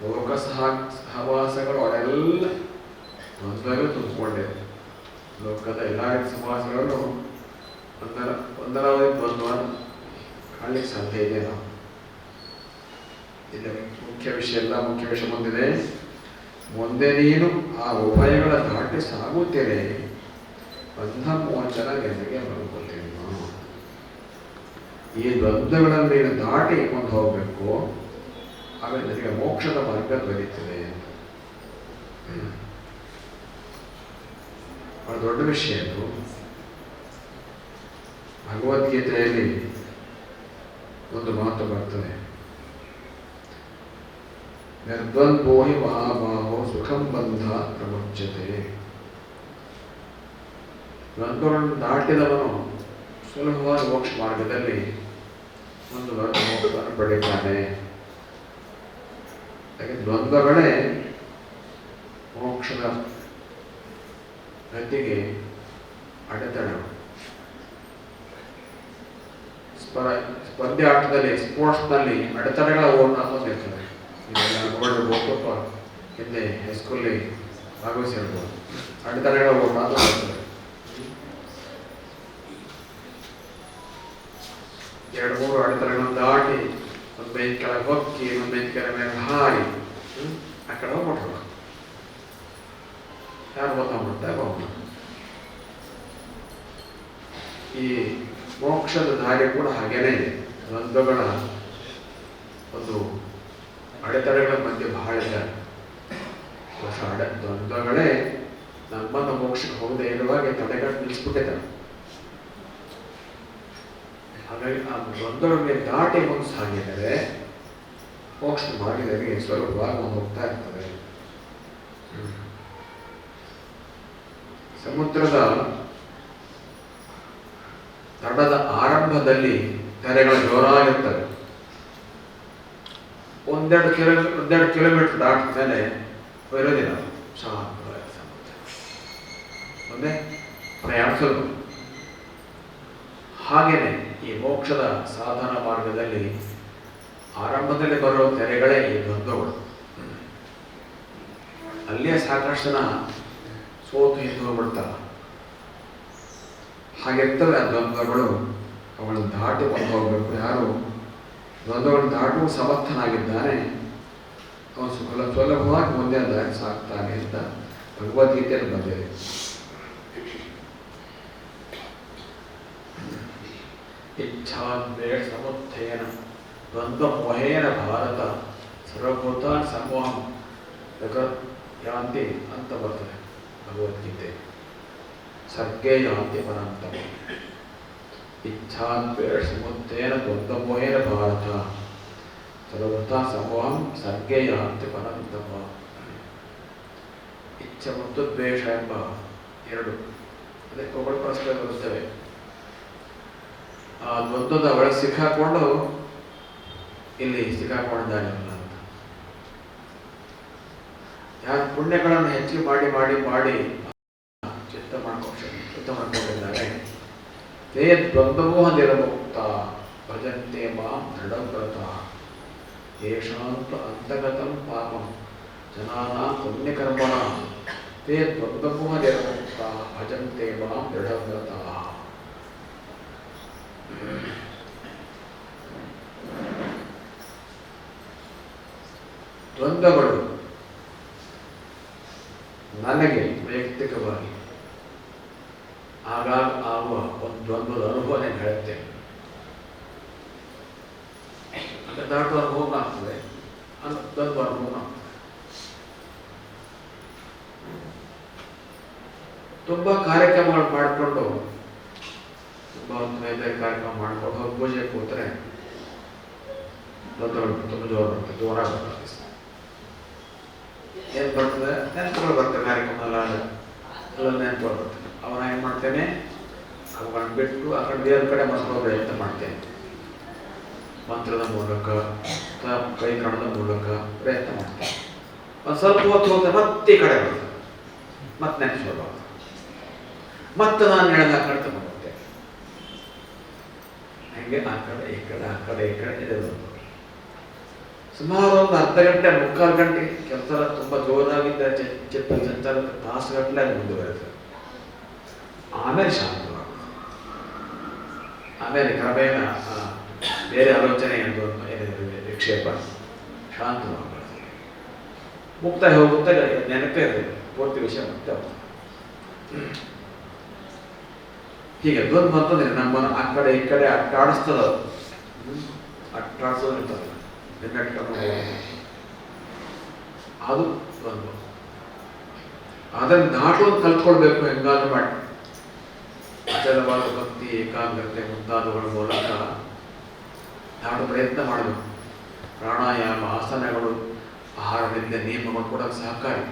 ಲೋಕ ಸಹವಾಸಗಳು ಅವರೆಲ್ಲ ದ್ವಂದ್ವಗಳು ತುಂಬಿಕೊಂಡಿದೆ. ಲೋಕದ ಎಲ್ಲ ಸಹವಾಸಗಳನ್ನು ಒಂದರ ದ್ವಂದ್ವ ಕಾಣಲಿಕ್ಕೆ ಸಾಧ್ಯ ಇದೆ. ನಾವು ಇಲ್ಲಿ ಮುಖ್ಯ ವಿಷಯ ಮುಂದಿದೆ. ಮುಂದೆ ನೀನು ಆ ಉಭಯಗಳ ದಾಟಿ ಸಾಗುತ್ತೇನೆ, ಬಂಧ ಮೋಚನ ಗೆದಗೆ ಬರುತ್ತೇನು. ಈ ದ್ವಂದ್ವಗಳನ್ನು ನೀನು ದಾಟಿ ಕೊಂಡು ಹೋಗಬೇಕು, ಆಮೇಲೆ ನನಗೆ ಮೋಕ್ಷದ ಮಾರ್ಗ ದೊರೆಯುತ್ತದೆ. ಬಹಳ ದೊಡ್ಡ ವಿಷಯ ಅದು. ಭಗವದ್ಗೀತೆಯಲ್ಲಿ ಒಂದು ಮಾತು ಬರ್ತದೆ, ನಿರ್ದ್ವಂದ್ವೋ ಹಿ ಮಹಾಬಾಹೋ ಸುಖಂ ಬಂಧ ಪ್ರಮುಚ್ಯತೆ. ದ್ವಂದ್ವಗಳನ್ನು ದಾಟಿದವನು ಸುಲಭವಾದ ಮೋಕ್ಷ ಮಾರ್ಗದಲ್ಲಿ ಒಂದು ಮೋಕ್ಷವನ್ನು ಪಡೆಯುತ್ತಾನೆ. ಯಾಕೆ ದ್ವಂದ್ವಗಳೇ ಮೋಕ್ಷದ ಗತಿಗೆ ಅಡೆತಡ. ಸ್ಪರ್ಧೆ ಆಟದಲ್ಲಿ, ಸ್ಪೋರ್ಟ್ಸ್ನಲ್ಲಿ ಅಡೆತಡೆಗಳ ಓಟ ಹೊಂದಿರ್ತದೆ. ನೋಡಿರ್ಬೋದು, ಹಿಂದೆ ಹೈಸ್ಕೂಲಲ್ಲಿ ಭಾಗವಹಿಸಿರ್ಬೋದು. ಅಡೆತಡೆಗಳ ಓಟ ಅಂತ ಬರ್ತದೆ. 2-3 ಅಡೆತಡೆಗಳನ್ನು ದಾಟಿ ಒಂದು ಬೆಂಚ್ ಕೆಳಗೆ ಹೊಕ್ಕಿ ಇನ್ನೊಂದು ಬೆಂಚ್ ಕೆಳಗೆ ಮೇಲೆ ಹಾರಿ ಆ ಕಡೆ ಹೋಗ್ಬಿಟ್ರು. ಯಾರು ಗೊತ್ತಾಗ್ಬಿಡ್ತಾರೆ ಹೋಗ್ಬಿಟ್ಟು. ಈ ಮೋಕ್ಷದ ದಾರಿ ಕೂಡ ಹಾಗೇನೇ ಇದೆ. ದ್ವಂದ್ವಗಳ ಒಂದು ಅಡೆತಡೆಗಳ ಮಧ್ಯೆ ಬಹಳ ಇದ್ದಾರೆ. ದ್ವಂದ್ವಗಳೇ ನಮ್ಮನ್ನು ಮೋಕ್ಷಕ್ಕೆ ಹೋಗದೆ ಇರುವಾಗ ತಡೆಗಟ್ಟು ನಿಲ್ಲಿಸ್ಬಿಟ್ಟಿದ್ದಾರೆ. ಹಾಗಾಗಿ ಆ ದ್ವಂದ್ವಗಳಿಗೆ ದಾಟಿ ಒಂದು ಸಾಗಿದರೆ ಮೋಕ್ಷ ಮಾರ್ಗದಲ್ಲಿ ಸ್ವರೂಪವಾಗಿ ಹೋಗ್ತಾ ಇರ್ತದೆ. ಸಮುದ್ರದ ತಟದ ಆರಂಭದಲ್ಲಿ ತೆರೆಗಳು ಜೋರಾಗಿರ್ತವೆ. ಒಂದೆರಡು ಕಿಲೋಮೀಟರ್ ದಾಟಿದ ಮೇಲೆ ಇರೋದಿಲ್ಲ, ಶಾಂತವಾದ ಸಮುದ್ರ. ಒಂದೇ ಪ್ರಯಾಣಿಸಲು. ಹಾಗೇನೆ ಈ ಮೋಕ್ಷದ ಸಾಧನ ಮಾರ್ಗದಲ್ಲಿ ಆರಂಭದಲ್ಲಿ ಬರುವ ತೆರೆಗಳೇ ಈ ದ್ವಂದ್ವಗಳು. ಅಲ್ಲಿಯೇ ಸಾಕಷ್ಟು ಜನ ಸೋತು ಹಿಂದೆ ಹೋಗ್ಬಿಡ್ತಾರೆ. ಹಾಗಿರ್ತವೆ ಆ ದ್ವಂದ್ವಗಳು. ಅವುಗಳನ್ನು ದಾಟಿ ಬಂದು ಹೋಗಬೇಕು. ಯಾರು ದ್ವಂದ್ವಗಳನ್ನು ದಾಟುವ ಸಮರ್ಥನಾಗಿದ್ದಾನೆ ಅವನು ಸುಲಭವಾಗಿ ಮುಂದೆ ದಾರಿ ಸಾಕ್ತಾನೆ ಅಂತ ಭಗವದ್ಗೀತೆಯಲ್ಲಿ ಬಂದಿದೆ. ಇಚ್ಛಾದ್ವೇಷ ಸಮುತ್ಥೇನ ದ್ವಂದ್ವ ಮೋಹೇನ ಭಾರತ ಸರ್ವಭೂತಾನ್ ಸಮೂಹಂ ಯಾಂತಿ ಅಂತ ಬರ್ತದೆ. ಭಗವದ್ಗೀತೆ. ಸರ್ಗೇ ಯಾಂತಿ ಪರಂತಮ ಇಚ್ಛಾದ್ವೇಷ ಸಮುದ್ದೇನ ದ್ವಂದ್ವಮೋಹೇನ ಭಾರತ ಸರ್ವಥಾ ಸಮೋಹಂ ಸರ್ಗೇ ಯಾಂತಿ ಪರಂತಮ. ಇಚ್ಛೆ ಮತ್ತು ದ್ವೇಷ ಎಂಬ ಎರಡು ಅದಕ್ಕೆ ಒಬ್ಬಳು ಪರಸ್ಪರ ಬರುತ್ತವೆ. ಆ ದ್ವಂದ್ವದ ಒಳಗೆ ಸಿಕ್ಕಾಕೊಂಡು ಇಲ್ಲಿ ಸಿಕ್ಕಾಕೊಂಡಿದ್ದಾನೆ ಅಂತ. ಯಾರು ಪುಣ್ಯಗಳನ್ನು ಹೆಚ್ಚಿಗೆ ಮಾಡಿ ಮಾಡಿ ಮಾಡಿ ಚಿತ್ತ ಮಾಡ್ಕೊಂಡಿದ್ದಾರೆ ತೇ ದ್ವಂದ್ವಮೋಹ ನಿರ್ಮುಕ್ತ ಭಜಂತೆ ಮಾಂ ದೃಢವ್ರತ ಯೇಷಾಂತ ಅಂತಗತಂ ಪಾಪಂ ಜನಾನಾಂ ಪುಣ್ಯಕರ್ಮಣಾಂ ತೇ ದ್ವಂದ್ವಮೋಹ ನಿರ್ಮುಕ್ತ ಭಜಂತೆ ಮಾಂ ದೃಢವ್ರತ. ದ್ವಂದ್ವಗಳು ನನಗೆ ವೈಯಕ್ತಿಕವಾಗಿ ಆಗಾಗ ಆಗುವ ಒಂದು ದ್ವಂದ್ವದ ಅನುಭವ ನಾನು ಹೇಳುತ್ತೇನೆ. ಅಂದರೆ ದಾಟುವ ಅನುಭವ ಆಗ್ತದೆ, ದ್ವಂದ್ವ ಅನುಭವ ಆಗ್ತದೆ. ತುಂಬ ಕಾರ್ಯಕ್ರಮಗಳು ಮಾಡಿಕೊಂಡು ತುಂಬ ನೈವೇದ್ಯ ಕಾರ್ಯಕ್ರಮ ಮಾಡಿಕೊಂಡು ಹೋಗಿ ಪೂಜೆ ಕೂತ್ರೆ ದ್ವಂದ್ವಗಳು ತುಂಬ ಜೋರಾಗಿ ಬರ್ತದೆ. ಏನು ಬರ್ತದೆ? ನೆನಪುಗಳು ಬರ್ತದೆ. ಕಾರ್ಯಕ್ರಮ ಎಲ್ಲ ನೆನಪುಗಳು ಬರ್ತದೆ. ಅವನ ಏನು ಮಾಡ್ತೇನೆ, ಅವುಗಳನ್ನ ಬಿಟ್ಟು ಆ ಕಡೆ ಬೇರೆ ಕಡೆ ಮನಸ್ಸು ಪ್ರಯತ್ನ ಮಾಡ್ತೇನೆ. ಮಂತ್ರದ ಮೂಲಕ ಕೈಕರಣದ ಮೂಲಕ ಪ್ರಯತ್ನ ಮಾಡ್ತೇನೆ. ಒಂದು ಸ್ವಲ್ಪ ಹೊತ್ತು ಹೋಗ್ತೇನೆ, ಮತ್ತೆ ಈ ಕಡೆ ಬರ್ತದೆ, ಮತ್ತೆ ನೆನಪು ಮತ್ತೆ ನಾನು ಹೇಳೋದು ಆ ಕಡೆ ತಗೊಂಡ್ಬರ್ತೇನೆ. ಹಂಗೆ ಆ ಕಡೆ ಈ ಕಡೆ ಆ ಕಡೆ ಈ ಕಡೆ ಇದೆ. ಸುಮಾರು ಒಂದು ಅರ್ಧ ಗಂಟೆ ಮುಕ್ಕಾಲು ಗಂಟೆ ಕೆಲಸ ತುಂಬ ಜೋರಾಗಿದ್ದ ಚಿತ್ತ ಸಂಚಾರ ತಾಸುಗಟ್ಟಲೆ ಅದು ಮುಂದುವರೆಯುತ್ತೆ. ಆಮೇಲೆ ಶಾಂತವಾಗುತ್ತೆ. ಆಮೇಲೆ ಕ್ರಮೇಣ ಬೇರೆ ಆಲೋಚನೆ ಏನಿದೆ ವಿಕ್ಷೇಪ ಶಾಂತವಾಗುತ್ತೆ. ಮುಕ್ತಾಯ ಹೋಗುತ್ತೆ, ನೆನಪೇ ಇರಲಿಲ್ಲ, ಪೂರ್ತಿ ವಿಷಯ ಮುಕ್ತಾಯ ಹೋಗುತ್ತೆ. ಹೀಗೆ ದ್ವಂದ್ವ ಅಂತಂದ್ರೆ ನಮ್ಮನ್ನು ಆ ಕಡೆ ಈ ಕಡೆ ಅಟ್ಟಾಡಿಸ್ತದ. ಅಟ್ಟಾಡಿಸೋದು ಇರ್ತದೆ, ಅದು ದ್ವಂದ್ವ. ಅದನ್ನು ದಾಟೋದು ಕಲ್ತ್ಕೊಳ್ಬೇಕು. ಹೆಂಗಾದ್ರೂ ಮಾಡಿ ಅಚಲವಾದ ಭಕ್ತಿ, ಏಕಾಗ್ರತೆ ಮುಂತಾದವುಗಳ ಮೂಲಕ ದಾಟೋ ಪ್ರಯತ್ನ ಮಾಡಬೇಕು. ಪ್ರಾಣಾಯಾಮ, ಆಸನಗಳು, ಆಹಾರ ನಿದ್ದೆ ನಿಯಮಗಳು ಕೂಡ ಸಹಕಾರಿ.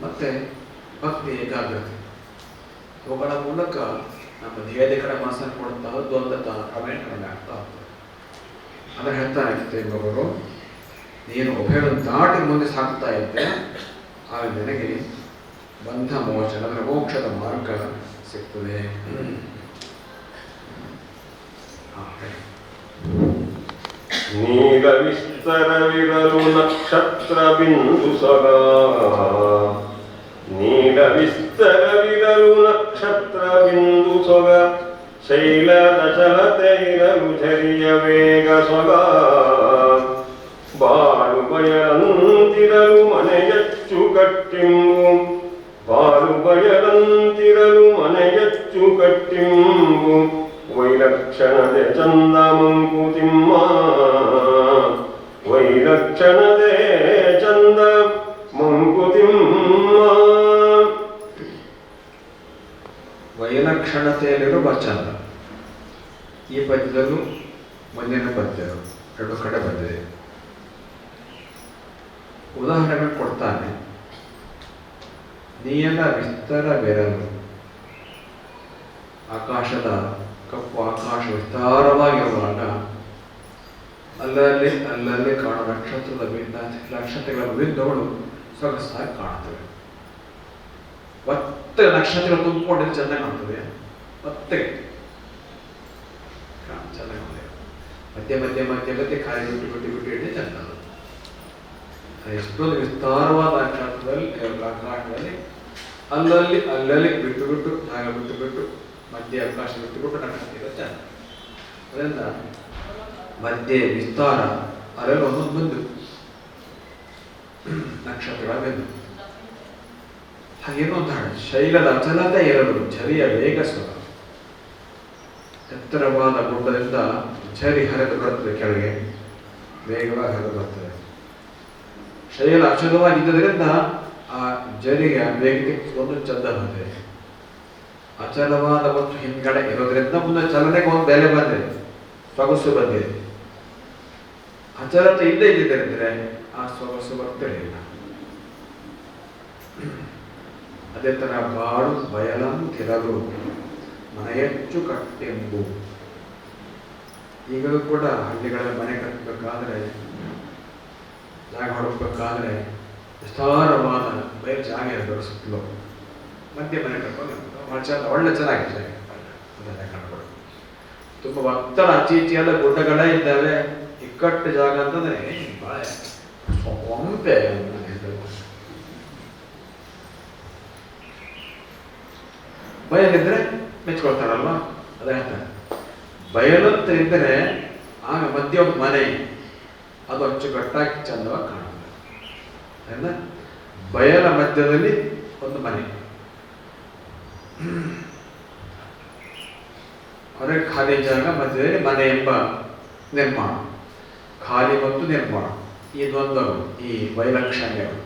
ಮತ್ತೆ ಭಕ್ತಿ, ಏಕಾಗ್ರತೆ ಅವುಗಳ ಮೂಲಕ ನಮ್ಮ ದೇಹದ ಕಡೆ ಮನಸ್ಸನ್ನು ಕೊಡುತ್ತಾ ದ್ವಂದ್ವ ಕ್ರಮೇಣ ಕಡಿಮೆ ಆಗ್ತಾ ಹೋಗ್ತದೆ. ಅದನ್ನು ಹೇಳ್ತಾರೆ ಎಂಬವರು, ನೀನು ಉಭಯವನ್ನು ದಾಟಿ ಮುಂದೆ ಸಾಗ್ತಾ ಇದ್ದೆ, ಆಗ ನಿನಗೆ ಬಂಧ ಮೋಚನ ಅಂದರೆ ಮೋಕ್ಷದ ಮಾರ್ಗ ಸಿಗ್ತದೆ. ನೀಲ ವಿಸ್ತರವಿರಲು ನಕ್ಷತ್ರ ಬಿಂದು ಸಗ, ನೀಲ ವಿಸ್ತರವಿರಲು ನಕ್ಷತ್ರ ಬಿಂದು ಸೊಗ, ಶೈಲದ ಚಲತೆ ಇರಲು ಝರಿಯ ವೇಗ ಸೊಗ, ಬಾಳು ಬಯಲಂತಿರಲು ಮನೆಯಚ್ಚು ಕಟ್ಟಿಂಬು, ಬಾಳು ಬಯಲಂತಿರಲು ಮನೆಯಚ್ಚು ಕಟ್ಟಿಂಬು, ವೈಲಕ್ಷಣದೆ ಚಂದ ಮಂಕುತಿಮ್ಮ, ವೈಲಕ್ಷಣದೆ ಚಂದ ಮಂಕುತಿಮ್ಮ. ವೈಲಕ್ಷಣತೆಯಲ್ಲಿರುವ ಚಂದ ಈ ಪದ್ಯದಲ್ಲೂ ಮುಂದಿನ ಪದ್ಯ ಎರಡು ಕಡೆ ಬಂದಿದೆ. ಉದಾಹರಣೆ ಕೊಡ್ತಾನೆ. ನೀಲ ವಿಸ್ತಾರ ಬೆರಲು, ಆಕಾಶದ ಕಪ್ಪು ಆಕಾಶ ವಿಸ್ತಾರವಾಗಿರುವಾಗ ಅಲ್ಲಲ್ಲಿ ಅಲ್ಲಲ್ಲಿ ಕಾಣುವ ನಕ್ಷತ್ರಗಳ ಬಿಂದುಗಳು ಸೊಗಸಾಗಿ ಕಾಣುತ್ತವೆ. ಮತ್ತೆ ನಕ್ಷತ್ರಗಳು ತುಂಬಿಕೊಂಡಿದ್ದು ಚೆನ್ನಾಗಿ ಕಾಣ್ತದೆ. ಮತ್ತೆ ಚೆನ್ನಾಗಿ ಮಧ್ಯ ಮಧ್ಯ ಮಧ್ಯ ಮಧ್ಯೆ ಖಾಲಿ ಬಿಟ್ಟು ಬಿಟ್ಟು ಬಿಟ್ಟು ಇಟ್ಟು ಚೆಂದ. ಎಷ್ಟೊಂದು ವಿಸ್ತಾರವಾದ ಆಕಾಶದಲ್ಲಿ ಅಲ್ಲಲ್ಲಿ ಅಲ್ಲಲ್ಲಿ ಬಿಟ್ಟು ಬಿಟ್ಟು ಜಾಗ ಬಿಟ್ಟು ಬಿಟ್ಟು ಮಧ್ಯೆ ಅವಕಾಶ ಬಿಟ್ಟು ಬಿಟ್ಟು ನಕ್ಷತ್ರ ಚೆಂದ. ಅದರಿಂದ ಮಧ್ಯೆ ವಿಸ್ತಾರ, ಅದರಲ್ಲಿ ಒಂದೊಂದು ಬಿಂದು ನಕ್ಷತ್ರಗಳ ಬಿಂದು. ಹಾಗೇನೋ ಅಂತ ಹಾಡು. ಶೈಲದ ಅಚಲತೆ ಇರಲು ಝರಿಯ ವೇಗ ಸ್ವರ, ಎತ್ತರವಾದ ಗುಡ್ಡದಿಂದ ಝರಿ ಹರಿದು ಬರುತ್ತದೆ, ಕೆಳಗೆ ವೇಗವಾಗಿ ಹರಿದು ಬರ್ತದೆ. ಶೈಲ ಅಚಲವಾಗಿದ್ದರಿಂದ ಆ ಜರಿಗೆ ಆ ವ್ಯಕ್ತಿ ಒಂದು ಚಂದ ಬಂದಿದೆ. ಅಚಲವಾದ ಒಂದು ಹಿಂದ್ಗಡೆ ಇರೋದ್ರಿಂದ ಮುಂದೆ ಚಲನೆಗೆ ಒಂದು ಬೆಲೆ ಬಂದಿದೆ, ಸೊಗಸು ಬಂದಿದೆ. ಅಚಲತೆ ಇಲ್ಲದೆ ಇದ್ದಿದ್ದರೆ ಆ ಸೊಗಸು ಬರ್ತಿರಲಿಲ್ಲ. ಅದೇ ತರ ಬಾಳು ಬಯಲಂ ತಿರಲು ಮನೆಯಚ್ಚು ಕಟ್ಟೆಂಬು. ಈಗಲೂ ಕೂಡ ಹಳ್ಳಿಗಳಲ್ಲಿ ಮನೆ ಕಟ್ಟಬೇಕಾದ್ರೆ, ಜಾಗ ಹೊಡಬೇಕಾದ್ರೆ ವಿಸ್ತಾರವಾದ ಬಯಲು ಜಾಗ ಇರೋದು ಸುತ್ತಲೂ ಮಧ್ಯೆ ಮನೆ ಕಟ್ಕೊಂಡು ಒಳ್ಳೆ ಚೆನ್ನಾಗಿದೆ. ಕಟ್ಕೊಂಡು ತುಂಬ ಭಕ್ತರ ಆಚೀಚಿಯಾದ ಗುಡ್ಡಗಳೇ ಇದ್ದಾವೆ. ಇಕ್ಕಟ್ಟು ಜಾಗ ಅಂತಂದ್ರೆ ಬಹಳ ಒಂಪೆ. ಬಯಲಿದ್ರೆ ಮೆಚ್ಕೊಳ್ತಾರಲ್ವ, ಅದೇ ಹೇಳ್ತಾರೆ. ಬಯಲಂತ ಇದ್ದರೆ ಆಗ ಮಧ್ಯ ಒಂದು ಮನೆ, ಅದು ಅಚ್ಚುಕಟ್ಟಾಗಿ ಚಂದವಾಗಿ ಕಾಣುತ್ತೆ. ಬಯಲ ಮಧ್ಯದಲ್ಲಿ ಒಂದು ಮನೆ, ಹೊರಗೆ ಖಾಲಿ ಜಾಗ, ಮಧ್ಯದಲ್ಲಿ ಮನೆ ಎಂಬ ನಿರ್ಮಾಣ. ಖಾಲಿ ಮತ್ತು ನಿರ್ಮಾಣ ಈ ದ್ವಂದ್ವಗಳು, ಈ ವೈಲಕ್ಷಣ್ಯಗಳು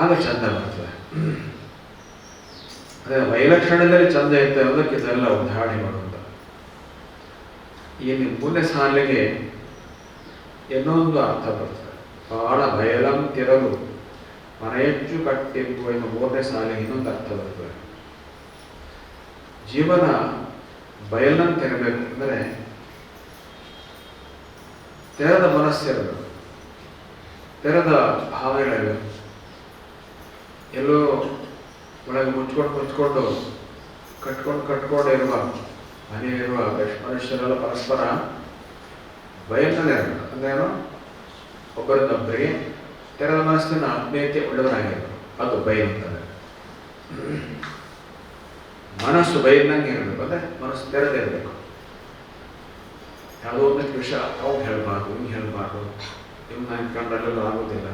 ಆಗ ಚಂದ ಬರ್ತದೆ. ಅದೇ ವೈಲಕ್ಷಣ್ಯದಲ್ಲಿ ಚಂದ ಇರ್ತದೆ ಅನ್ನೋದಕ್ಕೆ ಇದೆಲ್ಲ ಉದಾಹರಣೆಗಳು ಅಂತ. ಈ ಮುಂದೆ ಸಾಲಿಗೆ ಇನ್ನೊಂದು ಅರ್ಥ ಬರ್ತದೆ. ಬಾಳ ಬಯಲಂ ತಿರಲು ಮನೆಯಚ್ಚು ಕಟ್ಟೆಂಬು ಎನ್ನುವ ಮೂರನೇ ಸಾಲಿಗೆ ಇನ್ನೊಂದು ಅರ್ಥ ಬರ್ತದೆ. ಜೀವನ ಬಯಲಂತಿರಬೇಕು ಅಂದರೆ ತೆರೆದ ಮನಸ್ಸಿರಬೇಕು, ತೆರೆದ ಭಾವನೆಗಳಿರಬೇಕು. ಎಲ್ಲೋ ಒಳಗೆ ಮುಚ್ಕೊಂಡು ಕಟ್ಕೊಂಡಿರುವ ಮನೆಯಲ್ಲಿರುವ ಮನುಷ್ಯರೆಲ್ಲ ಪರಸ್ಪರ ಬಯಲಲ್ಲೇ ಇರಬೇಕು. ಅಂದ್ರೇನು, ಒಬ್ಬರಿಂದೊಬ್ಬರಿಗೆ ತೆರೆದ ಮನಸ್ಸಿನ ಆತ್ಮೀಯತೆ ಉಳ್ಳವರಾಗಿರಬೇಕು, ಅದು ಬಯಲಂತಾರೆ. ಮನಸ್ಸು ಬಯಲಂಗೆ ಇರಬೇಕು, ಅಂದ್ರೆ ಮನಸ್ಸು ತೆರೆದಿರಬೇಕು. ಯಾವುದೋ ಒಂದಕ್ಕೆ ವಿಷಯ ಅವ್ನು ಹೇಳಬಾರ್ದು, ಹಿಂಗೆ ಹೇಳಬಾರ್ದು, ಇವ್ನು ನಾನು ಕಂಡ್ರಲ್ಲೆಲ್ಲ ಆಗೋದಿಲ್ಲ,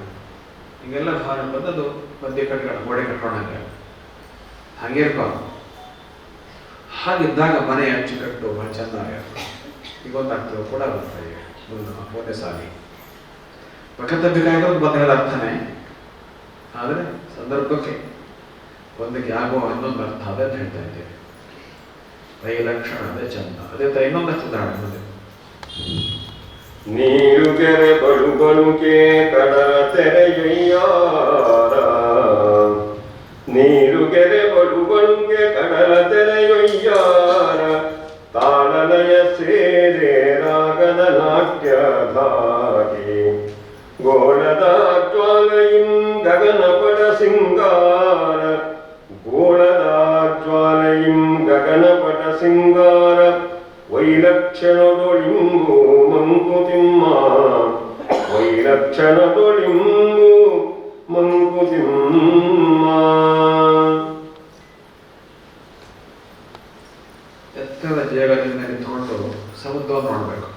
ಹಿಂಗೆಲ್ಲ ಭಾವನೆ ಬಂದದು ಮಧ್ಯೆ ಕಟ್ಕೊಂಡು ಗೋಡೆ ಕಟ್ಕೊಂಡಂಗೆ ಹಾಗೆ ಇರ್ಬಾರ್ದು. ಹಾಗಿದ್ದಾಗ ಮನೆ ಅಚ್ಚುಕಟ್ಟು ಬಹಳ ಚೆನ್ನಾಗಿರುತ್ತೆ. ಈಗೊಂದು ಅರ್ಥ ಕೂಡ ಬರ್ತದೆ ಮೂರನೇ ಸಾಲಿ. ಪಕ್ಕದಬೇಕಾಗಿರೋದು ಮೊದಲ ಅರ್ಥನೇ, ಆದರೆ ಸಂದರ್ಭಕ್ಕೆ ಒಂದಕ್ಕೆ ಆಗುವ ಇನ್ನೊಂದು ಅರ್ಥ ಅದನ್ನು ಹೇಳ್ತಾ ಇದ್ದೇವೆ. ವೈಲಕ್ಷಣ ಅದೇ ಚಂದ. ಅದೇ ತರ ಇನ್ನೊಂದಷ್ಟು ಉದಾಹರಣೆ ಮುಂದೆ. ನೀರು ಕೆರೆ ಬಳು ಬಳುಕೆ ಕಡಲ ತೆರೆಯೊಯ್ಯಾರ. ನೀರು ಕೆರೆ ಬಳು ಬಳುಕೆ ಕಡಲ ತೆರೆಯೊಯ್ಯಾರ. ತಾಳಲಯ ಸೇರೆ ರಾಗದ ನಾಟ್ಯ ಧಾಟಿ. ಗೋಳದ ಜ್ವಾಲೆಯಿಂ ಗಗನಪಟ ಸಿಂಗಾರ. ಗೋಳದ ಜ್ವಾಲೆಯಿಂ ಗಗನಪಟ ಸಿಂಗಾರ. ವೈಲಕ್ಷಣದೊಳಿಂಬು ಮಂಕುತಿಮ್ಮ. ವೈಲಕ್ಷಣದೊಳಿಂಬು ಮಂಕುತಿಮ್ಮ. ಎತ್ತರದ ಜಾಗದಿಂದ ನಿಂತ್ಕೊಂಡು ಸಮುದ್ರವನ್ನು ನೋಡಬೇಕು.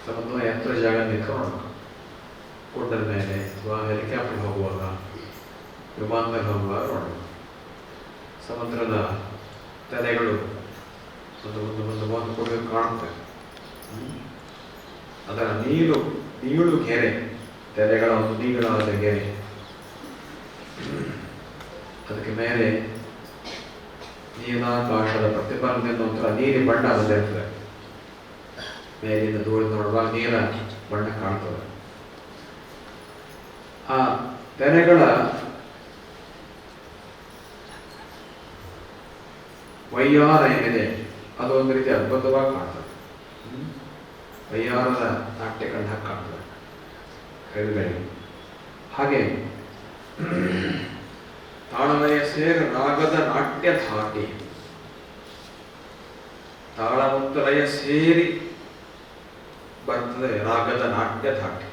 ಸಮುದ್ರ ಎತ್ತರ ಜಾಗ ನಿಂತ್ಕೊಂಡು ನೋಡಬೇಕು. ಗುಡ್ಡದ ಮೇಲೆ ಅಥವಾ ಹೆಲಿಕಾಪ್ಟರ್ ಹೋಗುವಾಗ, ವಿಮಾನದಲ್ಲಿ ಹೋಗುವಾಗ ನೋಡಬೇಕು. ಸಮುದ್ರದ ತೆರೆಗಳು ಒಂದು ಕೂಡ ಕಾಣುತ್ತೆ. ಅದರ ನೀಳು ಗೆರೆ, ತೆರೆಗಳ ಒಂದು ನೀಳಾದ ಗೆರೆ. ಅದಕ್ಕೆ ಮೇಲೆ ನೀಲಾಕಾಶದ ಪ್ರತಿಫಲನದಿಂದ ಒಂಥರ ನೀಲಿ ಬಣ್ಣ ಬಂದಿರ್ತದೆ. ಮೇಲಿಂದ ದೂರ ನೋಡುವಾಗ ನೀರ ಬಣ್ಣ ಕಾಣ್ತದೆ. ಆ ತೆರೆಗಳ ವೈಯಾರ ಏನಿದೆ ಅದು ಒಂದು ರೀತಿ ಅದ್ಭುತವಾಗಿ ಕಾಣ್ತದೆ. ವೈಯಾರದ ನಾಟ್ಯ ಕಂಡ ಕಾಣ್ತದೆ ಕೈಗಳಿಗೆ. ಹಾಗೆ ತಾಳಲಯ ಸೇರ ರಾಗದ ನಾಟ್ಯ ಧಾಟಿ. ತಾಳ ಮತ್ತು ಲಯ ಸೇರಿ ಬರ್ತದೆ ರಾಗದ ನಾಟ್ಯ ಧಾಟಿ.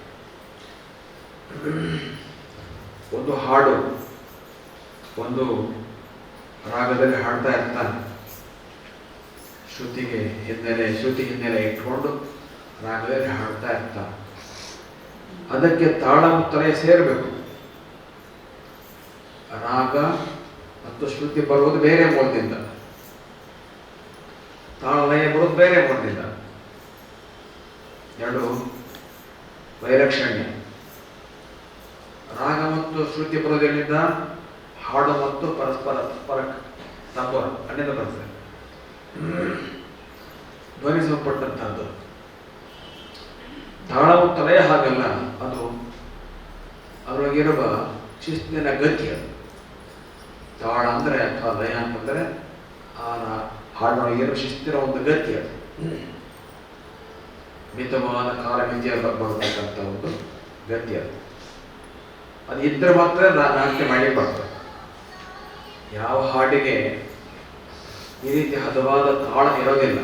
ಒಂದು ಹಾಡು ಒಂದು ರಾಗದಲ್ಲಿ ಹಾಡ್ತಾ ಇರ್ತಾನೆ. ಶ್ರುತಿ ಹಿನ್ನೆಲೆ ಇಟ್ಕೊಂಡು ರಾಗದಲ್ಲಿ ಹಾಡ್ತಾ ಇರ್ತಾನೆ. ಅದಕ್ಕೆ ತಾಳ ಮತ್ತು ಲಯ ಸೇರಬೇಕು. ರಾಗ ಮತ್ತು ಶ್ರುತಿ ಬರುವುದು ಬೇರೆ ಮೂಲದಿಂದ, ತಾಳ ಲಯ ಬರುವುದು ಬೇರೆ ಮೂಲದಿಂದ. ಎರಡು ವೈಲಕ್ಷಣ್ಯ. ರಾಗ ಮತ್ತು ಶ್ರುತಿ ಬರೋದರಿಂದ ಹಾಡು ಮತ್ತು ಪರಸ್ಪರ ತತ್ವ ಅಲ್ಲಿಂದ ಬರ್ತದೆ. ಧ್ವನಿ ಸಂಪಟ್ಟಂತಹದ್ದು. ತಾಳ ಮತ್ತು ಲಯ ಹಾಗಲ್ಲ, ಅದು ಅದರೊಳಗಿರುವ ಶಿಸ್ತಿನ ಗತಿ. ಅದು ತಾಳ ಅಂದರೆ ಅಥವಾ ಲಯ ಅಂತಂದರೆ ಆ ಹಾಡಿನೊಳಗಿರುವ ಶಿಸ್ತಿನ ಒಂದು ಗತಿ. ಅದು ಮಿತವಾದ ಕಾಲ ಮಿತಿಯ ಬರತಕ್ಕಂಥ ಒಂದು ಗತಿ. ಅದು ಇದ್ರೆ ಮಾತ್ರ ನಾಟ್ಯ ಮಾಡಿ ಬರ್ತದೆ. ಯಾವ ಹಾಡಿಗೆ ಈ ರೀತಿ ಹದವಾದ ತಾಳ ಇರೋದಿಲ್ಲ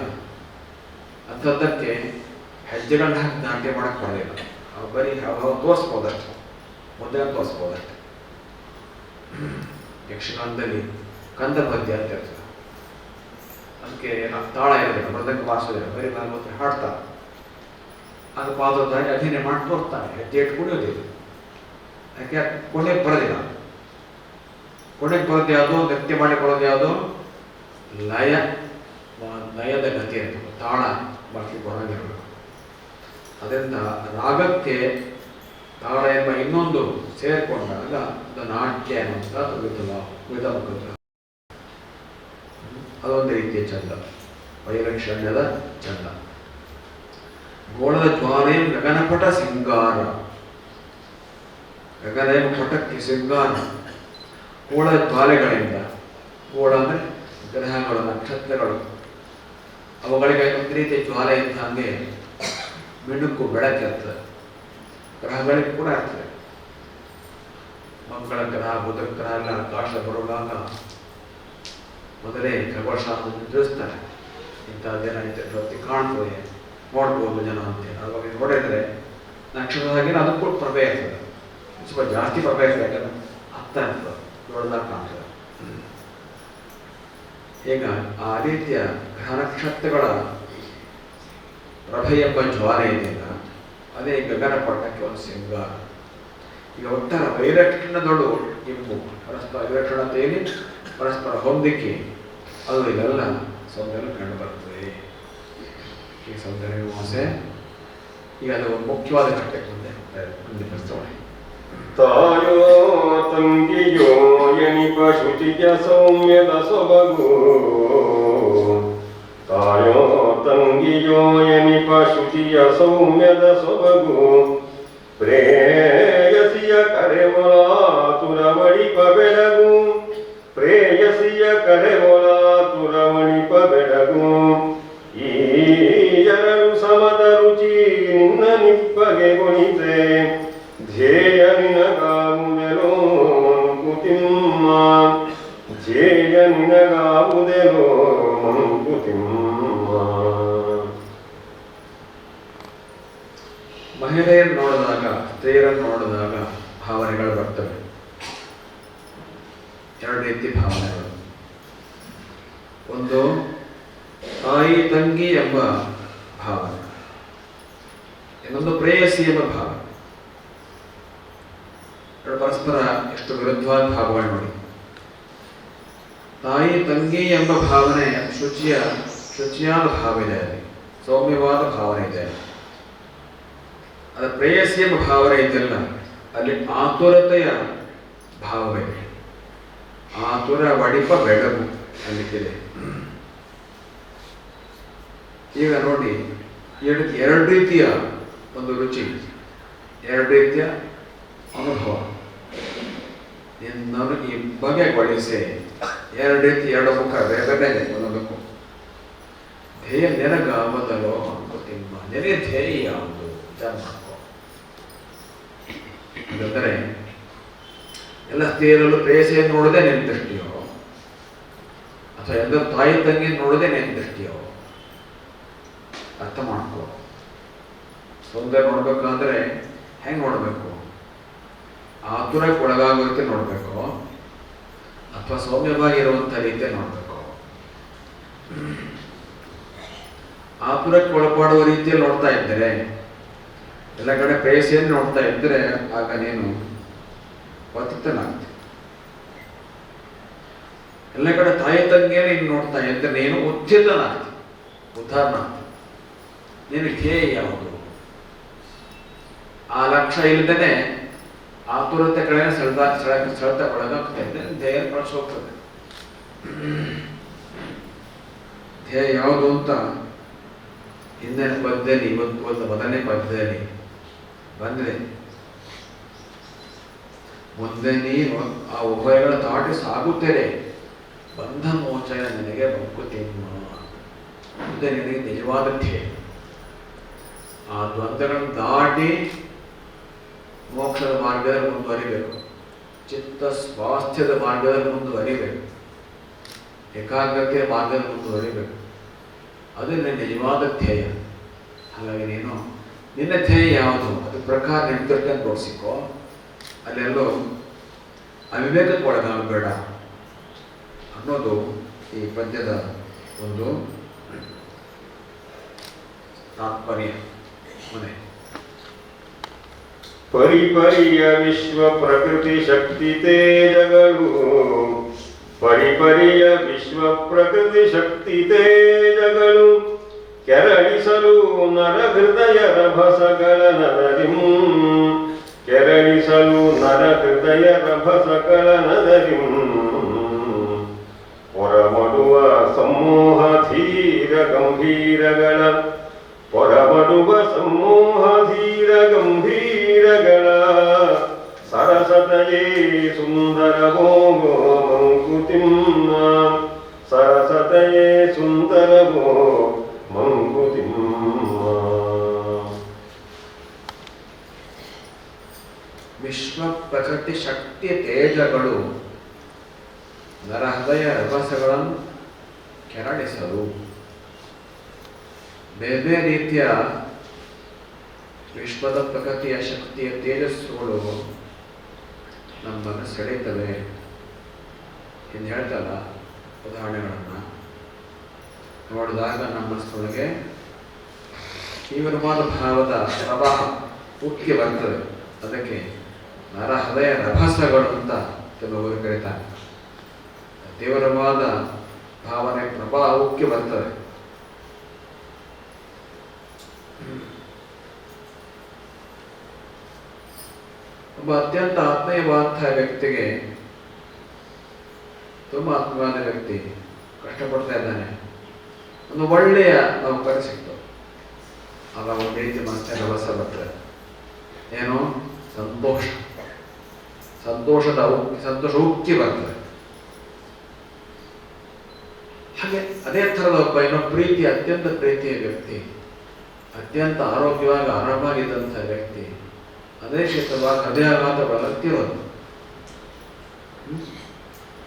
ಅಂಥದ್ದಕ್ಕೆ ಹೆಜ್ಜೆಗಳನ್ನ ಹಾಕಿ ನಾಟ್ಯ ಮಾಡಕ್ಕೆ ಬರೋದಿಲ್ಲ. ಬರೀ ತೋರಿಸ್ಬೋದಷ್ಟೆ, ಮುದ್ದೆ ತೋರಿಸ್ಬೋದಷ್ಟೆ. ಯಕ್ಷಗಾನದಲ್ಲಿ ಕಂದ ಪದ್ಯ ಅಂತ ಇರ್ತದೆ, ಅದಕ್ಕೆ ತಾಳ ಇರೋದಿಲ್ಲ, ಮೃದಂಗ ವಾಸೋದಿಲ್ಲ, ಬರೀ ಭಾಗವತ ಹಾಡ್ತಾರೆ. ಅದು ಪಾದದಾಗಿ ಅಭಿನಯ ಮಾಡಿ ತೋರ್ತಾನೆ, ಹೆಜ್ಜೆ ಇಟ್ಟು ಕುಡಿಯೋದಿಲ್ಲ. ಯಾಕೆ ಕೊನೆಗೆ ಬರೋದಿಲ್ಲ. ಕೊನೆಗೆ ಬರೋದು ಯಾವುದು, ನೃತ್ಯ ಮಾಡಿ ಬರೋದು ಯಾವುದು, ಲಯದ ಗತಿ ಇರಬೇಕು, ತಾಳ ಬಾಕಿ ಬರೋದಿರಬೇಕು. ಅದರಿಂದ ರಾಗಕ್ಕೆ ತಾಳ ಎಂಬ ಇನ್ನೊಂದು ಸೇರಿಕೊಂಡಾಗ ಅದು ನಾಟ್ಯ ಅನ್ನುವಂಥ ವಿಧಮುಖ. ಅದೊಂದು ರೀತಿಯ ಚಂದ, ವೈಲಕ್ಷಣ್ಯದ ಚಂದ. ಗೋಳದ ಜ್ವಾಲೆ ಗಗನಪಟ ಸಿಂಗಾರ, ಗಗನ ಪಟಕ್ಕೆ ಸಿಂಗಾರ. ಗೋಳದ ಜ್ವಾಲೆಗಳಿಂದ, ಗೋಳ ಅಂದರೆ ಗ್ರಹಗಳು, ನಕ್ಷತ್ರಗಳು, ಅವುಗಳಿಗೆ ಒಂದು ರೀತಿಯ ಜ್ವಾಲೆ ಇದ್ದ ಹಾಗೆ ಮಿಣುಕು ಬೆಳಕಿರ್ತದೆ. ಗ್ರಹಗಳಿಗೆ ಕೂಡ ಇರ್ತದೆ. ಮಂಗಳ ಗ್ರಹ, ಬುಧ ಗ್ರಹ ಎಲ್ಲ ಆಕಾಶ ಬರುವಾಗ ಮೊದಲೇ ಖಗೋಳಶಾಸ್ತ್ರ ತಿಳಿಸ್ತಾರೆ, ಇಂಥದ್ದೇನಾಯ್ತು ಪ್ರತಿ ಕಾಣ್ತದೆ, ನೋಡ್ಬೋದು ಜನ ಅಂತೇಳಿ. ಅವಾಗ ನೋಡಿದ್ರೆ ನಕ್ಷತ್ರದಾಗಿನ ಅದಕ್ಕೂ ಪ್ರಭೆ ಇರ್ತದೆ, ಸ್ವಲ್ಪ ಜಾಸ್ತಿ ಪ್ರಭೆ ಇರ್ತದೆ. ಯಾಕಂದ್ರೆ ಹತ್ತ ಇರ್ತದೆ, ದೊಡ್ಡದಾಗಿ ಕಾಣ್ತದೆ. ಈಗ ಆ ರೀತಿಯ ಗ್ರಹ ನಕ್ಷತ್ರಗಳ ಪ್ರಭೆ ಎಂಬ ಜ್ವಾಲೆ ಇದೆಯಲ್ಲ, ಅದೇ ಗಗನ ಪಟ್ಟಕ್ಕೆ ಒಂದು ಸಿಂಗಾರ. ಈಗ ಒಟ್ಟಾರ ವೈಲಕ್ಷಣ್ಯದೊಳು ಇಂಪು, ಪರಸ್ಪರ ವೈಲಕ್ಷಣತೆಯಲ್ಲಿ ಪರಸ್ಪರ ಹೊಂದಿಕೆ, ಅದು ಇದೆಲ್ಲ ಸೌಂದರ್ಯ ಕಂಡು ಬರ್ತದೆ. ಈ ಸೌಂದರ್ಯ ಮೀಮಾಂಸೆ ಈಗ ಅದು ಮುಖ್ಯವಾದ ಘಟ್ಟಕ್ಕೆ ಮುಂದೆ ಪ್ರಸ್ತಾವನೆ. ತಾಯೋ ತಂಗಿಯೋ ಎನಿಪ ಶುಚಿಯ ಸೌಮ್ಯದ ಸೊಬಗು, ತಾಯೋ ತಂಗಿಯೋ ಎನಿಪ ಶುಚಿಯ ಸೌಮ್ಯದ ಸೊಬಗು, ಪ್ರೇಯಸಿಯ ಕರೆವೊಲಾತುರವಳಿಪ ಬೆಳಗು, ಪ್ರೇಯಸಿಯ ಕರೆವೊಲಾತುರವಳಿಪ ಬೆಳಗು. ಈ ಎರಡು ಸಮದ ರುಚಿ ನಿನ್ನ ನಿಪ್ಪಗೆ ಗುಣಿತೆ, ಧ್ಯೇಯ ನಿನಗಾವುದೆಲೋ ಮಂಕುತಿಮ್ಮ, ಧ್ಯೇಯ ನಿನಗಾವುದೆಲೋ ಮಂಕುತಿಮ್ಮ. ಮಹಿಳೆಯರು ನೋಡಿದಾಗ, ಸ್ತ್ರೀಯರನ್ನು ನೋಡಿದಾಗ ಭಾವನೆಗಳು ಬರ್ತವೆ. ಎರಡು ರೀತಿ ಭಾವನೆಗಳು. ಒಂದು ತಾಯಿ ತಂಗಿ ಎಂಬ ಭಾವನೆ, ಇನ್ನೊಂದು ಪ್ರೇಯಸಿ ಎಂಬ ಭಾವನೆ. ಎರಡು ಪರಸ್ಪರ ಎಷ್ಟು ವಿರುದ್ಧವಾದ ಭಾವಗಳು ನೋಡಿ. ತಾಯಿ ತಂಗಿ ಎಂಬ ಭಾವನೆ ಶುಚಿಯಾದ ಭಾವ ಇದೆ, ಅಲ್ಲಿ ಸೌಮ್ಯವಾದ ಭಾವನೆ ಇದೆ. ಅದು ಪ್ರೇಯಸಿ ಎಂಬ ಭಾವನೆ ಇದೆಯಲ್ಲ, ಅಲ್ಲಿ ಆತುರತೆಯ ಭಾವವಿದೆ. ಆತುರ ವಡಿಪ ಬೆಳಗು ಅಲ್ಲಿದೆ. ಈಗ ನೋಡಿ, ಎರಡು ರೀತಿಯ ಒಂದು ರುಚಿ, ಎರಡು ರೀತಿಯ ಅನುಭವ. ನಿನ್ನನ್ನು ಈ ಬಗೆಗೊಳಿಸಿ ಎರಡು ರೀತಿ, ಎರಡು ಮುಖ ಬೇರೆ ಒಂದೊಂದಕ್ಕೂ. ಧ್ಯೇಯ ನೆನಗ ಮೊದಲು ಮಂಕುತಿಮ್ಮ, ನೆನೆ ಧ್ಯೇಯ ಯಾವುದು ವಿಚಾರ ಮಾಡ್ಕೋ. ಹಾಗಾದರೆ ಎಲ್ಲ ಸ್ತ್ರೀಯರಲ್ಲೂ ಪ್ರೇಯಸಿಯನ್ನು ನೋಡದೆ ನಿನ್ನ ದೃಷ್ಟಿಯೋ, ಅಥವಾ ಎಲ್ಲರೂ ತಾಯಿ ತಂಗಿ ನೋಡದೆ ನಿನ್ನ ದೃಷ್ಟಿಯೋ, ಅರ್ಥ ಮಾಡ್ಕೋ. ಸೌಂದರ್ಯ ನೋಡ್ಬೇಕಂದ್ರೆ ಹೆಂಗೆ ನೋಡಬೇಕು? ಆತುರಕ್ಕೆ ಒಳಗಾಗೋ ರೀತಿ ನೋಡಬೇಕು, ಅಥವಾ ಸೌಮ್ಯವಾಗಿರುವಂಥ ರೀತಿಯ ನೋಡಬೇಕು. ಆತುರಕ್ಕೆ ಒಳಪಡುವ ರೀತಿಯಲ್ಲಿ ನೋಡ್ತಾ ಇದ್ದರೆ, ಎಲ್ಲ ಕಡೆ ಪ್ರೇಯಸಿಯನ್ನು ನೋಡ್ತಾ ಇದ್ದರೆ, ಆಗ ನೀನು ಪತಿತನಾಗ್ತಿ. ಎಲ್ಲ ಕಡೆ ತಾಯಿ ತಂಗಿಯೇ ನೀನು ನೋಡ್ತಾ ಇದ್ದರೆ ನೀನು ಉದ್ಧಿತನಾಗ್ತಿ, ಉದ್ಧಾರಣ. ನೀನು ಧ್ಯೇಯ ಯಾವುದು? ಆ ಲಕ್ಷ್ಯ ಇಲ್ಲದೇ ಆತುರತೆ ಕಡೆ ಸೆಳೆತ ಒಳಗಾಗ್ತಾ ಇದೆ, ಧ್ಯೇಯ ಕಳಿಸೋಗ್ತದೆ. ಧ್ಯೇಯ ಯಾವುದು ಅಂತ ಹಿಂದಿನ ಪದ್ಯದಲ್ಲಿ ಇವತ್ತು ಮೊದಲನೇ ಪದ್ಯದಲ್ಲಿ ಬಂದ್ರೆ, ಮುಂದೆ ನೀನು ಆ ಉಭಯಗಳ ದಾಟಿ ಸಾಗುತ್ತೇನೆ, ಬಂಧ ಮೋಚನ ನನಗೆ ಬಂಕುತಿಮ್ಮ. ಮುಂದೆ ನಿನಗೆ ನಿಜವಾದ ಧ್ಯೇಯ, ಆ ದ್ವಂದ್ವಗಳನ್ನು ದಾಟಿ ಮೋಕ್ಷದ ಮಾರ್ಗದಲ್ಲಿ ಮುಂದುವರಿಬೇಕು, ಚಿತ್ತ ಸ್ವಾಸ್ಥ್ಯದ ಮಾರ್ಗದಲ್ಲಿ ಮುಂದುವರಿಬೇಕು, ಏಕಾಗ್ರತೆಯ ಮಾರ್ಗದಲ್ಲಿ ಮುಂದುವರಿಬೇಕು. ಅದು ನಿನ್ನ ನಿಜವಾದ ಧ್ಯೇಯ. ಹಾಗಾಗಿ ನೀನು ನಿನ್ನ ಧ್ಯೇಯ ಯಾವುದು ಅದು ಪ್ರಕಾರ ನಿರ್ಧರಿಕೊಂಡು ತೋರಿಸಿಕೋ. ಅಲ್ಲೆಲ್ಲೋ ಅವಿವೇಕಕ್ಕೆ ಒಳಗಾಗಬೇಡ ಅನ್ನೋದು ಈ ಪದ್ಯದ ಒಂದು ತಾತ್ಪರ್ಯ. ಮನೆ ಪರಿಪರಿಯ ವಿಶ್ವ ಪ್ರಕೃತಿ ಶಕ್ತಿ ತೇಜಗಳು, ಪರಿಪರಿಯ ವಿಶ್ವ ಪ್ರಕೃತಿ ಶಕ್ತಿ ತೇಜಗಳು, ಕೆರಳಿಸಲು ನರ ಹೃದಯ ರಭಸಗಳ ನದರಿಂ, ಕೆರಳಿಸಲು ನರ ಹೃದಯ ರಭಸಗಳ ನದರಿಂ, ಹೊರಮಡುವ ಸಮೂಹ ಧೀರ ಗಂಭೀರಗಳ, ಹೊರಮಡುವ ಸಮೂಹ ಧೀರ ಗಂಭೀರಗಳ, ಸರಸತೆಯೇ ಸುಂದರವೋ ಮಂಕುತಿಮ್ಮ, ಸರಸತೆಯೇ ಸುಂದರವೋ ಮಂಕುತಿಮ್ಮ. ವಿಶ್ವ ಪ್ರಕೃತಿ ಶಕ್ತಿಯ ತೇಜಗಳು ನರಹೃದಯ ರಭಸಗಳನ್ನು ಕೆರಳಿಸಲು ಬೇರೆ ಬೇರೆ ರೀತಿಯ ವಿಶ್ವದ ಪ್ರಕೃತಿಯ ಶಕ್ತಿಯ ತೇಜಸ್ಸುಗಳು ನಮ್ಮನ್ನು ಸೆಳೆಯುತ್ತವೆ ಎಂದು ಹೇಳ್ತಲ್ಲ. ಉದಾಹರಣೆಗಳನ್ನು ನೋಡಿದಾಗ ನಮ್ಮ ಮನಸ್ಸೊಳಗೆ ತೀವ್ರವಾದ ಭಾವದ ಪ್ರವಾಹ ಉಕ್ಕಿ ಬರ್ತದೆ. ಅದಕ್ಕೆ ನರಹೃದಯ ರಭಸಗಳು ಅಂತ ಕೆಲವರು ಕರೀತಾರೆ. ತೀವ್ರವಾದ ಭಾವನೆ ಪ್ರವಾಹ ಉಕ್ಕಿ ಬರ್ತದೆ. ಒಬ್ಬ ಅತ್ಯಂತ ಆತ್ಮೀಯವಾದಂತಹ ವ್ಯಕ್ತಿಗೆ, ತುಂಬ ಆತ್ಮೀಯವಾದ ವ್ಯಕ್ತಿ ಕಷ್ಟಪಡ್ತಾ ಇದ್ದಾನೆ, ಒಂದು ಒಳ್ಳೆಯ ನೌಕರಿ ಸಿಕ್ತು. ಆಗ ಒಂದು ರೀತಿ ಮನಸ್ಸಿನ ರಭಸ ಬರ್ತದೆ. ಏನು? ಸಂತೋಷ, ಸಂತೋಷ ಉಕ್ಕಿ ಬರ್ತದೆ. ಹಾಗೆ ಅದೇ ಥರದ ಒಬ್ಬ ಇನ್ನೊಬ್ಬ ಪ್ರೀತಿ, ಅತ್ಯಂತ ಪ್ರೀತಿಯ ವ್ಯಕ್ತಿ, ಅತ್ಯಂತ ಆರೋಗ್ಯವಾಗಿ ಆರಾಮಾಗಿದ್ದಂಥ ವ್ಯಕ್ತಿ ಅದೇ ಕ್ಷೇತ್ರವಾಗಿ ಹೃದಯಾಘಾತ ಬಳಲ್ತಿರೋದು.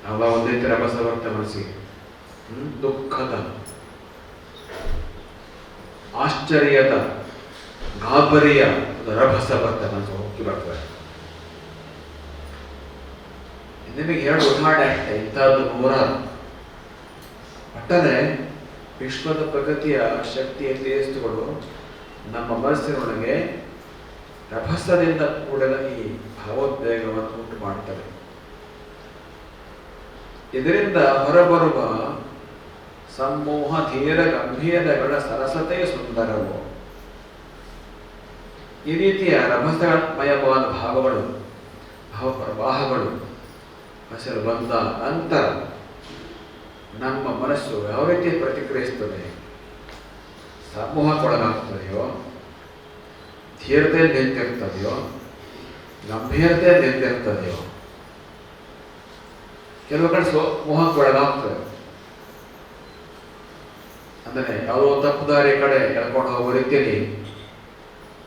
ಆಗ ಒಂದೇ ಥರ ರಭಸ ಬರ್ತದೆ ಮನಸ್ಸಿಗೆ. ದುಃಖದ, ಆಶ್ಚರ್ಯದ, ಗಾಬರಿಯ ರಭಸ ಬರ್ತದೆ, ಮನಸ್ಸು ಉಕ್ಕಿ ಬರ್ತದೆ. ನಿಮಗೆ ಎರಡು ಉದಾಹರಣೆ ಆಗ್ತದೆ, ಇಂಥದ್ದು ನೂರಾರು. ಒಟ್ಟಾರೆ ವಿಶ್ವದ ಪ್ರಗತಿಯ ಶಕ್ತಿಯ ತೇಜಸ್ಸುಗಳು ನಮ್ಮ ಮನಸ್ಸಿನೊಳಗೆ ರಭಸದಿಂದ ಕೂಡಿದ ಈ ಭಾವೋದ್ವೇಗವನ್ನು ಉಂಟು ಮಾಡ್ತವೆ. ಇದರಿಂದ ಹೊರಬರುವ ಸಮೂಹ ಧೀರ ಗಂಭೀರಗಳ ಸರಸತೆಯ ಸುಂದರವು. ಈ ರೀತಿಯ ರಭಸಮಯವಾದ ಭಾವಗಳು, ಭಾವಪ್ರವಾಹಗಳು ಹಸಿರು ಬಂದ ನಂತರ ನಮ್ಮ ಮನಸ್ಸು ಯಾವ ರೀತಿ ಪ್ರತಿಕ್ರಿಯಿಸ್ತದೆ? ಸಮೂಹಕ್ಕೊಳಗಾಗ್ತದೆಯೋ, ಧೀರತೆಯಲ್ಲಿ ನಿಂತಿರ್ತದೆಯೋ, ಗಂಭೀರತೆಯಲ್ಲಿ ನಿಂತಿರ್ತದೆಯೋ, ಕೆಲವು ಕಡೆ ಮೋಹಕ್ಕೊಳಗಾಗ್ತದೆ. ಅಂದರೆ ಯಾವುದೋ ತಪ್ಪು ದಾರಿ ಕಡೆ ಎಳ್ಕೊಂಡು ಹೋಗೋ ರೀತಿಯಲ್ಲಿ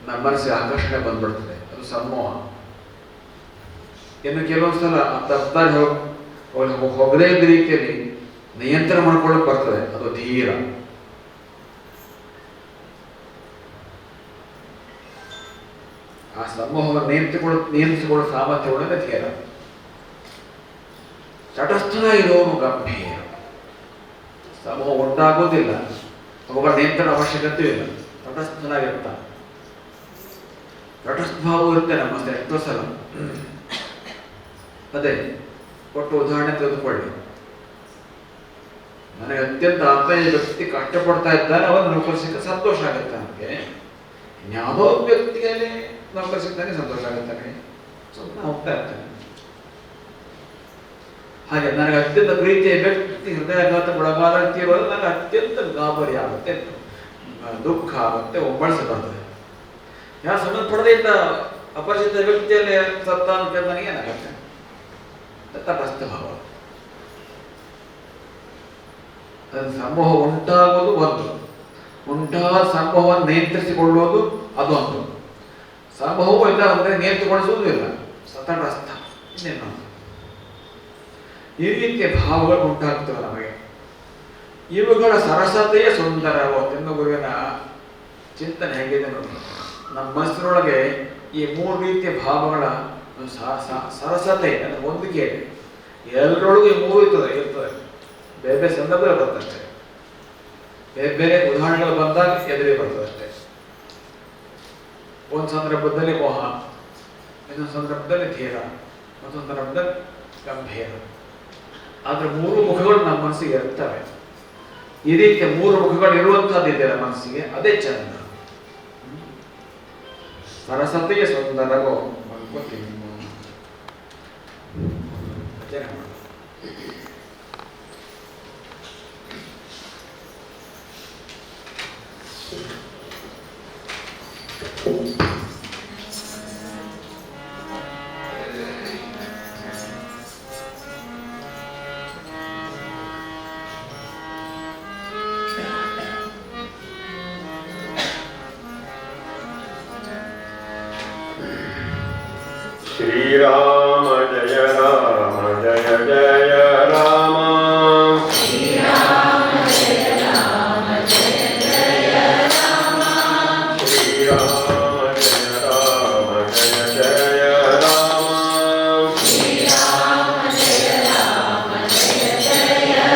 ನಮ್ಮ ಮನಸ್ಸಿಗೆ ಆಕರ್ಷಣೆ ಬಂದ್ಬಿಡ್ತದೆ, ಅದು ಸಮೂಹ. ಇನ್ನು ಕೆಲವೊಂದು ಸಲ ಆ ತಪ್ಪು ದಾರಿ ಹೋಗದೇ ಇದ್ದ ರೀತಿಯಲ್ಲಿ ನಿಯಂತ್ರಣ ಮಾಡ್ಕೊಳ್ಳೋಕೆ ಬರ್ತದೆ, ಅದು ಧೀರ. ಆ ಸಮೂಹವನ್ನು ನಿಯಂತ್ರಿಸಿಕೊಳ್ಳೋ ಸಾಮರ್ಥ್ಯ ಒಳಗೆ ಧೀರ. ತಟಸ್ಥನಾಗಿರೋನು ಗಂಭೀರ. ಸಮೂಹ ಉಂಟಾಗೋದಿಲ್ಲ, ಅವುಗಳ ನಿಯಂತ್ರಣ ಅವಶ್ಯಕತೆ ಇಲ್ಲ, ತಟಸ್ಥನಾಗಿರ್ತಾನೆ. ತಟಸ್ಥ ಭಾವ ಇರುತ್ತೆ ನಮ್ಮ ಎಷ್ಟೋ ಸಲ. ಅದೇ ಕೊಟ್ಟು ಉದಾಹರಣೆ ತೆಗೆದುಕೊಳ್ಳಿ. ನನಗೆ ಅತ್ಯಂತ ಆತ್ಮೀಯ ವ್ಯಕ್ತಿ ಕಷ್ಟಪಡ್ತಾ ಇದ್ದಾನೆ, ಅವನು ನೌಕರಿ ಸಿಕ್ಕ ಸಂತೋಷ ಆಗುತ್ತೆ. ನನಗೆ ಯಾವುದೋ ವ್ಯಕ್ತಿಯಲ್ಲಿ ನೌಕರಿ ಸಿಗ್ತಾನೆ ಸಂತೋಷ ಆಗುತ್ತಾನೆ. ಸುಮ್ಮನೆ ಹೋಗ್ತಾ ಇರ್ತಾನೆ. ಹಾಗೆ ನನಗೆ ಅತ್ಯಂತ ಪ್ರೀತಿಯ ವ್ಯಕ್ತಿ ಹೃದಯಘಾತ ಒಳಗಾದಂತಿರುವುದು ನನಗೆ ಅತ್ಯಂತ ಗಾಬರಿ ಆಗುತ್ತೆ, ದುಃಖ ಆಗುತ್ತೆ, ಒಬ್ಬಳಿಸಿ ಬರ್ತದೆ. ಯಾರು ಸಂಬಂಧಪಡದೇ ಇದ್ದ ಅಪರಿಚಿತ ವ್ಯಕ್ತಿಯಲ್ಲಿ ಸತ್ತ ಅಂತ ನನಗೆ ಏನಾಗುತ್ತೆ ತಟಸ್ಥ ಭಾವ. ಸಂಭವ ಉಂಟಾಗೋದು ಒಂದು, ಉಂಟಾದ ಸಂಭವವನ್ನು ನಿಯಂತ್ರಿಸಿಕೊಳ್ಳುವುದು ಅದೊಂದು, ಸಂಭವವೂ ಇಲ್ಲ ಅಂದರೆ ನಿಯಂತ್ರಿಸಿಕೊಳ್ಳಿಸುವುದೂ ಇಲ್ಲ, ತಟಸ್ಥ ಇನ್ನೇನು. ಈ ರೀತಿಯ ಭಾವಗಳು ಉಂಟಾಗ್ತವೆ ನಮಗೆ. ಇವುಗಳ ಸರಸತೆಯೇ ಸುಂದರವೆಂದು ಗುರುವಿನ ಚಿಂತನೆ ಹೇಗಿದೆ ನೋಡಿ. ನಮ್ಮ ಮನಸ್ಸಿನೊಳಗೆ ಈ 3 ರೀತಿಯ ಭಾವಗಳ ಸರಸತೆ ಅಂದರೆ ಹೊಂದಿಕೆ ಇದೆ. ಎಲ್ಲರೊಳಗೂ ಈ 3 ಇರ್ತದೆ. ಬೇರೆ ಬೇರೆ ಸಂದರ್ಭದಲ್ಲಿ ಬರ್ತಷ್ಟೇ, ಬೇರೆ ಬೇರೆ ಉದಾಹರಣೆಗಳು ಬಂದಾಗ ಎದುರಿಗೆ ಬರ್ತದಷ್ಟೇ. ಒಂದು ಸಂದರ್ಭದಲ್ಲಿ ಮೋಹ, ಇನ್ನೊಂದು ಸಂದರ್ಭದಲ್ಲಿ ಧೀರ, ಮತ್ತೊಂದು ಸಂದರ್ಭದಲ್ಲಿ ಗಂಭೀರ. ಆದ್ರೆ 3 ಮುಖಗಳು ನಮ್ಮ ಮನಸ್ಸಿಗೆ ಇರ್ತವೆ. ಈ ರೀತಿಯ 3 ಮುಖಗಳು ಇರುವಂತಹದ್ದಿದೆ ಮನಸ್ಸಿಗೆ, ಅದೇ ಚಂದ. ಸರಸತೆಗೆ ಸುಂದರವೋ ಮಲ್ಕೋತೀನಿ श्रीराम जय राम जय जय राम, श्रीराम जय राम जय जय राम, श्रीराम जय राम जय जय राम, श्रीराम जय राम जय जय राम,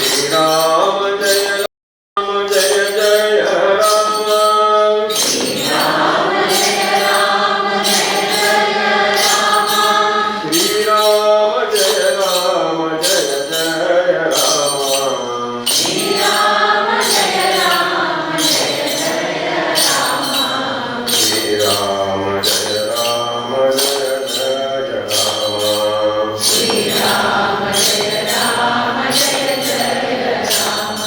श्रीराम जय राम जय जय राम, श्रीराम जय राम जय जय राम, श्रीराम जय राम जय जय राम, श्रीराम जय राम जय जय राम, श्रीराम जय राम जय जय राम, श्रीराम जय राम जय जय राम,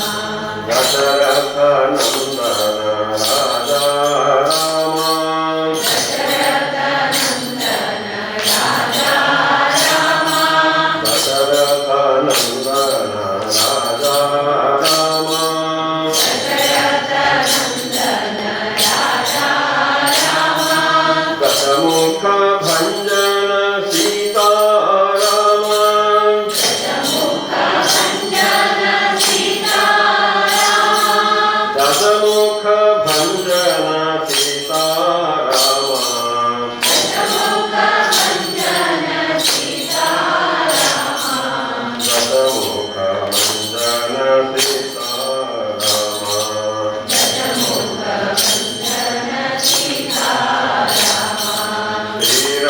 दशरथ नंदन राजा राम, दशरथ नंदन राजा राम, दशरथ नंदन राजा राम, दशरथ नंदन राजा राम, दशमुख भंजन सीताराम, दशमुख भंजन सीताराम, दशमुख भंजन सीताराम, दशमुख भंजन सीताराम, दशमुख भंजन सीताराम, दशमुख भंजन सीताराम, श्रीराम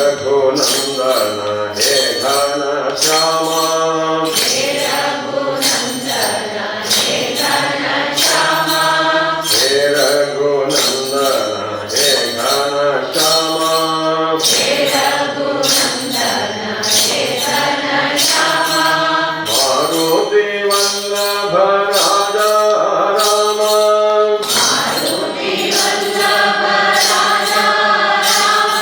ರಘುನಂದನ ಹೇ ಘನ ಶ್ಯಾಮ ಹೇ ರಘುನಂದನ ಹೇ ಘನ ಶ್ಯಾಮ ಮಾರುತಿ ವಲ್ಲಭ ರಾಜಾ ರಾಮ ಮಾರುತಿ ವಲ್ಲಭ ರಾಜಾ ರಾಮ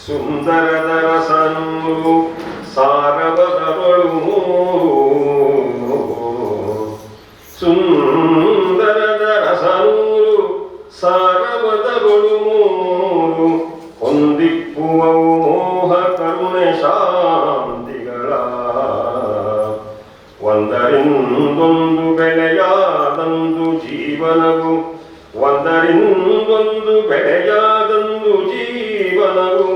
ಸುಂದರದ ರಸನೂರು ಸಾರವದರೊಳು ಸುಂದರದ ರಸನೂರು ಸಾರವದರೊಳು ಮೂರು ಹೊಂದಿಪ್ಪುವವು ಮೋಹ ಕರುಣೆ ಶಾಂತಿಗಳ ಒಂದರಿಂದೊಂದು ಬೆಳೆಯಾದಂದು ಜೀವನವು ಒಂದರಿಂದೊಂದು ಬೆಳೆಯಾದಂದು ಜೀವನವು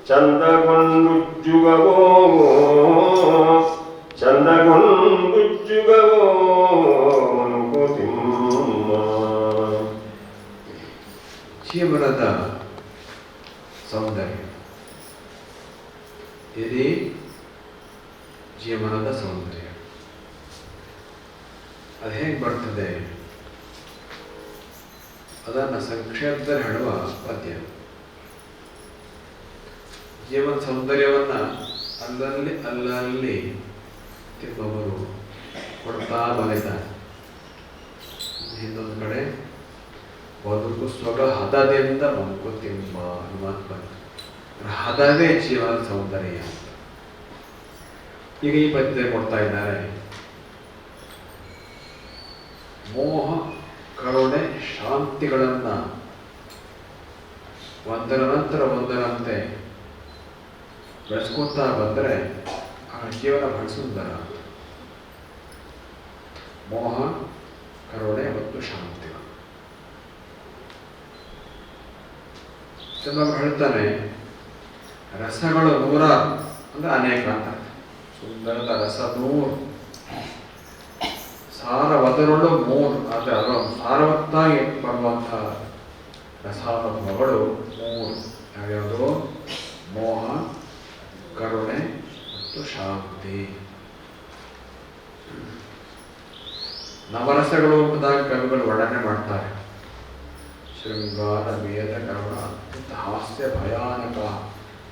ಚಂದಗೊಂಡುಜ್ಜುಗವೋ ಮಂಕುತಿಮ್ಮ. ಜೀವನದ ಸೌಂದರ್ಯ ಇದೇ ಜೀವನದ ಸೌಂದರ್ಯ. ಅದು ಹೇಗೆ ಬರ್ತದೆ ಅದನ್ನು ಸಂಕ್ಷೇಪದಲ್ಲಿ ಹೇಳುವ ಪದ್ಯ. ಜೀವನ ಸೌಂದರ್ಯವನ್ನು ಅಲ್ಲಲ್ಲಿ ತಿಮ್ಮವರು ಕೊಡ್ತಾ ಬಂದಿದ್ದಾರೆ. ಇನ್ನೊಂದು ಕಡೆ ಬದುಕು ಸೊಗ ಹದದಿಂದ ಮಂಕುತಿಮ್ಮ ಅನ್ನುವಂತ ಬಂತು. ಹದವೇ ಜೀವನ ಸೌಂದರ್ಯ. ಈಗ ಈ ಪದ್ಯ ಕೊಡ್ತಾ ಇದ್ದಾರೆ. ಮೋಹ ಕರುಣೆ ಶಾಂತಿಗಳನ್ನ ಒಂದರ ನಂತರ ಒಂದರಂತೆ ಬೆಳೆಸ್ಕೊತಾ ಬಂದರೆ ಆ ಜೀವನ ಬಹಳ ಸುಂದರ. ಮೋಹ ಕರುಣೆ ಮತ್ತು ಶಾಂತಿಗಳು. ತುಂಬ ಹೇಳ್ತಾನೆ ರಸಗಳು ನೂರ ಅಂದ್ರೆ ಅನೇಕ ಅಂತ. ಸುಂದರದ ರಸ 100, ಸಾರವದರೊಳು 3 ಆದರೆ ಅದರ ಸಾರವತ್ತಾಗಿ ಬರುವಂತಹ ರಸಾನುಭವಗಳು 3. ಯಾವ್ಯಾವುದು? ಮೋಹ, ಕರುಣೆ ಮತ್ತು ಶಾಂತಿ. ನವರಸಗಳು ಎಂಬುದಾಗಿ ಕವಿಗಳು ವರ್ಣನೆ ಮಾಡ್ತಾರೆ. ಶೃಂಗಾರ ವೇದ ಕರುಣ ಅತ್ಯಂತ ಹಾಸ್ಯ ಭಯಾನಕ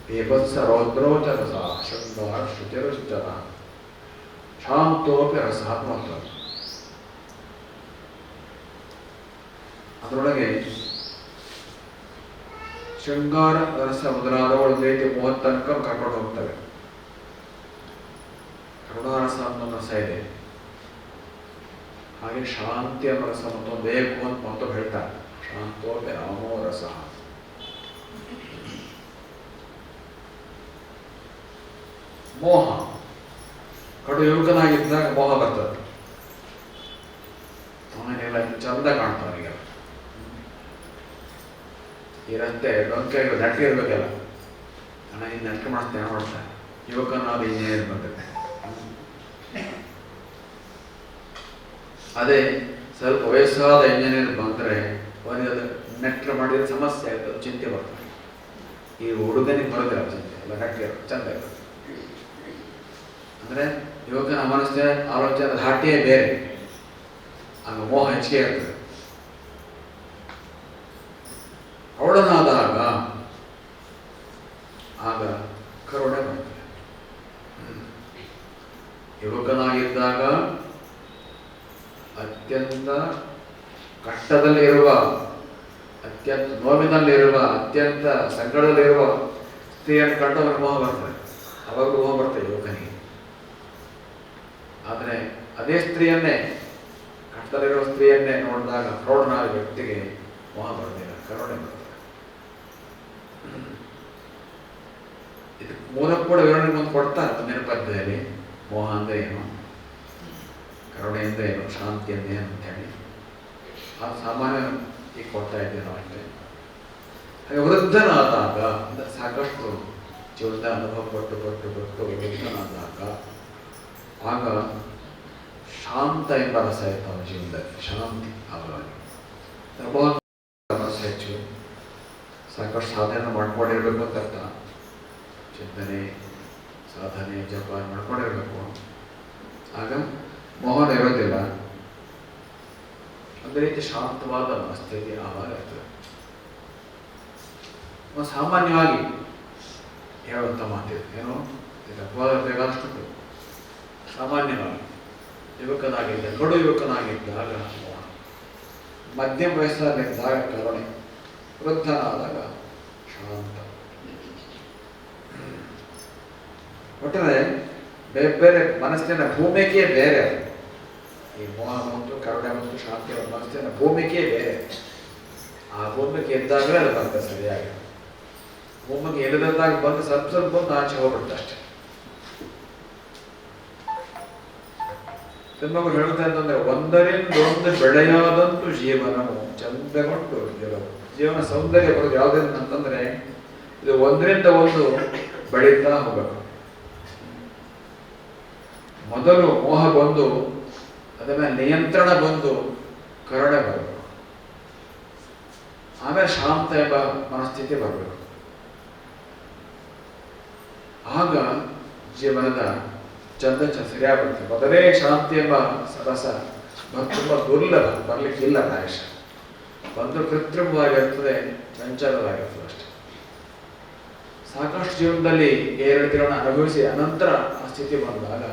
ಬೇಭತ್ಸ ರೌದ್ರೋಚ ರಸ ಶೃಂಗಾರ ಶ್ರುತಿರುಚಿತರ ಶಾಂತೋಪಿ ರಸ ಆತ್ಮತ್ವ. ಅದರೊಳಗೆ ಶೃಂಗಾರ ರಸ ಮೊದಲಾದವುಗಳು ರೀತಿ 30 ತನಕ ಕರ್ಕೊಂಡು ಹೋಗ್ತವೆ. ಕರುಣಾರಸ ಅನ್ನೋ ರಸ ಇದೆ. ಹಾಗೆ ಶಾಂತಿ ಅನ್ನೋ ರಸ ಮತ್ತೊಂದು ಬೇಕು ಅಂತ ಮತ್ತೊಬ್ಬ ಹೇಳ್ತಾರೆ. ಶಾಂತೋಪಿ ರಾಮೋ ರಸ. ಮೋಹ, ಕಡು ಯುವಕನಾಗಿದ್ದಾಗ ಮೋಹ ಬರ್ತದೆ. ಅವನಿಗೆಲ್ಲ ಚಂದ ಕಾಣ್ತಾವನಿಗೆಲ್ಲ. ಇರಂತೆ ಡೊಂಕೆ ನಟಿಕೆ ಇರ್ಬೇಕಲ್ಲ. ಅಣ್ಣ ಇನ್ನು ನಟಿಕೆ ಮಾಡ್ತೇನೆ ಮಾಡ್ತಾನೆ. ಯುವಕನಾದ ಇಂಜಿನಿಯರ್ ಬಂದಿದೆ. ಅದೇ ಸ್ವಲ್ಪ ವಯಸ್ಸಾದ ಇಂಜಿನಿಯರ್ ಬಂದರೆ ಅವನಿಗೆ ಅದು ನೆಟ್ರೆ ಮಾಡಿದ್ರೆ ಸಮಸ್ಯೆ ಆಗ್ತದೆ, ಚಿಂತೆ ಬರ್ತದೆ. ಈ ಹುಡುಗನಿಗೆ ಬರೋದಿಲ್ಲ ಚಿಂತೆ, ಎಲ್ಲ ನಟಿಕೆ ಚಂದ ಇರ್ತದೆ. ಅಂದರೆ ಯುವಕನ ಮನಸ್ಸಿನ ಆಲೋಚನೆ ಧಾಟಿಯೇ ಬೇರೆ. ಆಗ ಮೋಹ ಹೆಚ್ಚಿಗೆ ಇರ್ತದೆ. ಅವಳನಾದಾಗ ಆಗ ಕರುಣೆ ಬರ್ತದೆ. ಯುವಕನಾಗಿದ್ದಾಗ ಅತ್ಯಂತ ಕಷ್ಟದಲ್ಲಿರುವ, ಅತ್ಯಂತ ನೋವಿನಲ್ಲಿರುವ, ಅತ್ಯಂತ ಸಂಕಟದಲ್ಲಿರುವ ಸ್ತ್ರೀಯನ್ನು ಕಂಡು ಅವನಿಗೆ ಮೋಹ ಬರ್ತದೆ. ಅವಾಗ ಮೋಹ ಬರ್ತದೆ ಯುವಕನಿಗೆ. ಆದರೆ ಅದೇ ಸ್ತ್ರೀಯನ್ನೇ, ಕಷ್ಟದಲ್ಲಿರುವ ಸ್ತ್ರೀಯನ್ನೇ ನೋಡಿದಾಗ ಪ್ರೌಢನಾದ ವ್ಯಕ್ತಿಗೆ ಮೋಹ ಬರೋದಿಲ್ಲ, ಕರುಣೆ ಬರ್ತದೆ. ಇದಕ್ಕೆ ಮೂಲಕ ಕೂಡ ವಿವರಣೆ ಮುಂದೆ ಕೊಡ್ತಾರೆ ಮುಂದಿನ ಪದ್ಯದಲ್ಲಿ. ಮೋಹ ಅಂದರೆ ಏನು, ಕರುಣೆ ಅಂದರೆ ಏನು, ಶಾಂತಿ ಅಂದರೆ ಏನು ಅಂತ ಹೇಳಿ ಅದು ಸಾಮಾನ್ಯ ಈಗ ಕೊಡ್ತಾ ಇದ್ದೇವೆ ನಾವು ಅಷ್ಟೇ. ಹಾಗೆ ವೃದ್ಧನಾದಾಗ ಅಂದರೆ ಸಾಕಷ್ಟು ಜೀವನದ ಅನುಭವ ಪಟ್ಟು ವೃದ್ಧನಾದಾಗ ಆಗ ಶಾಂತ ಎಂಬ ರಸ ಇರ್ತಾವೆ ಜೀವನದಲ್ಲಿ. ಶಾಂತಿ ಆಗ ಮನಸ್ಸು ಹೆಚ್ಚು, ಸಾಕಷ್ಟು ಸಾಧನೆ ಮಾಡ್ಕೊಂಡಿರ್ಬೇಕು ಅಂತ ಅರ್ಥ. ಚಿಂತನೆ, ಸಾಧನೆ, ಜಪ ಮಾಡ್ಕೊಂಡಿರ್ಬೇಕು. ಆಗ ಮೋಹನ ಇರೋದಿಲ್ಲ. ಒಂದು ರೀತಿ ಶಾಂತವಾದ ಮನಸ್ಥಿತಿ ಆವಾಗ ಇರ್ತದೆ. ಸಾಮಾನ್ಯವಾಗಿ ಹೇಳುವಂಥ ಮಾತಿದೆ, ಏನು ಬೇಕಾದಷ್ಟು ಸಾಮಾನ್ಯವಾಗಿ ಯುವಕನಾಗಿದ್ದ, ಕಡು ಯುವಕನಾಗಿದ್ದಾಗ ಮೋಹ, ಮಧ್ಯಮ ವಯಸ್ಸಲ್ಲಿದ್ದಾಗ ಕರುಣೆ, ವೃದ್ಧನಾದಾಗ ಶಾಂತ. ಒಟ್ಟರೆ ಬೇರೆ ಬೇರೆ ಮನಸ್ಸಿನ ಭೂಮಿಕೆಯೇ ಬೇರೆ. ಈ ಮೋಹ ಮತ್ತು ಕರುಣೆ ಮತ್ತು ಶಾಂತಿ ಮನಸ್ಸಿನ ಭೂಮಿಕೆಯೇ ಬೇರೆ. ಆ ಭೂಮಿಕೆ ಇದ್ದಾಗಲೇ ಅದು ಬರ್ತದೆ ಸರಿಯಾಗಿ. ಭೂಮಿಗೆ ಎಲ್ಲಿದ್ದಾಗ ಬಂದು ಸ್ವಲ್ಪ ಸ್ವಲ್ಪ ಬಂದು ಆಚೆ ಹೋಗ್ಬಿಡುತ್ತೆ ಅಷ್ಟೇ. ತುಂಬ ಹೇಳ್ತಾ ಅಂತಂದ್ರೆ ಒಂದರಿಂದ ಒಂದು ಬೆಳೆಯಾದಂತೂ ಜೀವನವು ಚಂದಗೊಂಡು ಜೀವನ ಸೌಂದರ್ಯ ಬರೋದು ಯಾವುದರಿಂದ ಅಂತಂದ್ರೆ ಇದು ಒಂದರಿಂದ ಒಂದು ಬೆಳೀತಾ ಹೋಗಬೇಕು. ಮೊದಲು ಮೋಹ ಬಂದು ಅದರ ಮೇಲೆ ನಿಯಂತ್ರಣ ಬಂದು ಕರುಣೆ ಬರಬೇಕು. ಆಮೇಲೆ ಶಾಂತ ಎಂಬ ಮನಸ್ಥಿತಿ ಬರಬೇಕು. ಆಗ ಜೀವನದ ಚಂದ ಸರಿಯಾಗಿ ಬರ್ತದೆ. ಮೊದಲೇ ಶಾಂತಿ ಎಂಬ ರಸ ತುಂಬ ದುರ್ಲಭ, ಬರ್ಲಿಕ್ಕಿಲ್ಲ ಪ್ರಾಯಶಃ. ಒಂದು ಕೃತ್ರಿಮವಾಗಿರ್ತದೆ, ಚಂಚಲವಾಗಿರ್ತದೆ ಅಷ್ಟೆ. ಸಾಕಷ್ಟು ಜೀವನದಲ್ಲಿ ಏರಿಳಿತಗಳನ್ನು ಅನುಭವಿಸಿ ಅನಂತರ ಆ ಸ್ಥಿತಿ ಬಂದಾಗ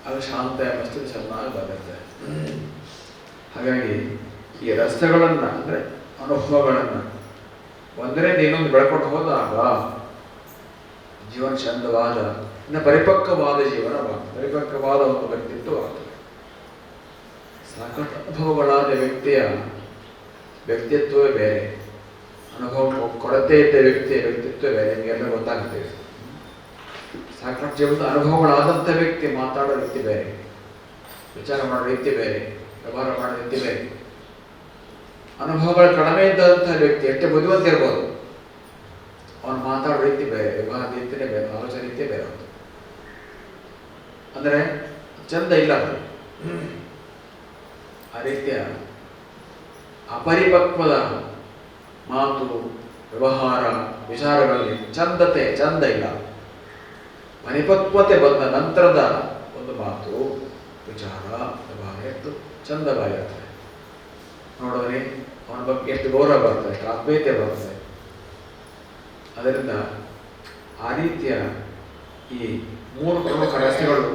ಅದು ಶಾಂತ ಎಂಬ ಸ್ಥಿತಿ ಚೆನ್ನಾಗಿ ಬಂದಿರ್ತದೆ. ಹಾಗಾಗಿ ಈ ರಸಗಳನ್ನು ಅಂದರೆ ಅನುಭವಗಳನ್ನು ಒಂದರಿಂದ ಇನ್ನೊಂದು ಬೆಳ್ಕೊಂಡು ಹೋದಾಗ ಜೀವನ ಚಂದವಾದ, ಇನ್ನು ಪರಿಪಕ್ವವಾದ ಜೀವನವಾಗ್ತದೆ, ಪರಿಪಕ್ವವಾದ ಒಂದು ವ್ಯಕ್ತಿತ್ವ ಆಗ್ತದೆ. ಸಾಕಷ್ಟು ಅನುಭವಗಳಾದ ವ್ಯಕ್ತಿಯ ವ್ಯಕ್ತಿತ್ವವೇ ಬೇರೆ, ಅನುಭವ ಕೊರತೆ ಇದ್ದ ವ್ಯಕ್ತಿಯ ವ್ಯಕ್ತಿತ್ವ ಬೇರೆ, ನಿಮಗೆಲ್ಲ ಗೊತ್ತಾಗ್ತದೆ. ಸಾಕಷ್ಟು ಜೀವನದ ಅನುಭವಗಳಾದಂಥ ವ್ಯಕ್ತಿ ಮಾತಾಡೋ ರೀತಿ ಬೇರೆ, ವಿಚಾರ ಮಾಡೋ ರೀತಿ ಬೇರೆ, ವ್ಯವಹಾರ ಮಾಡೋ ರೀತಿ ಬೇರೆ. ಅನುಭವಗಳು ಕಡಿಮೆ ಇದ್ದಂಥ ವ್ಯಕ್ತಿ ಎಷ್ಟೇ ಬುದ್ಧಿವಂತ ಇರ್ಬೋದು, ಅವನು ಮಾತಾಡೋ ರೀತಿ ಬೇರೆ, ವ್ಯವಹಾರ ರೀತಿಯೇ ಬೇರೆ, ಆಲೋಚನೆ ರೀತಿಯೇ ಬೇರೆ. ಅಂದರೆ ಚಂದ ಇಲ್ಲ ಅದು. ಆ ರೀತಿಯ ಅಪರಿಪಕ್ವದ ಮಾತು, ವ್ಯವಹಾರ, ವಿಚಾರಗಳಲ್ಲಿ ಚಂದ ಇಲ್ಲ. ಪರಿಪಕ್ವತೆ ಬಂದ ನಂತರದ ಒಂದು ಮಾತು, ವಿಚಾರ, ವ್ಯವಹಾರ ಎಷ್ಟು ಚಂದವಾಗಿರ್ತದೆ. ನೋಡೋರಿ ಅವನ ಬಗ್ಗೆ ಎಷ್ಟು ಗೌರವ ಬರ್ತದೆ, ಎಷ್ಟು ಆತ್ಮೀಯತೆ ಬರ್ತದೆ. ಅದರಿಂದ ಆ ರೀತಿಯ ಈ ಮೂರು ಪ್ರಮುಖ ರಸ್ತೆಗಳು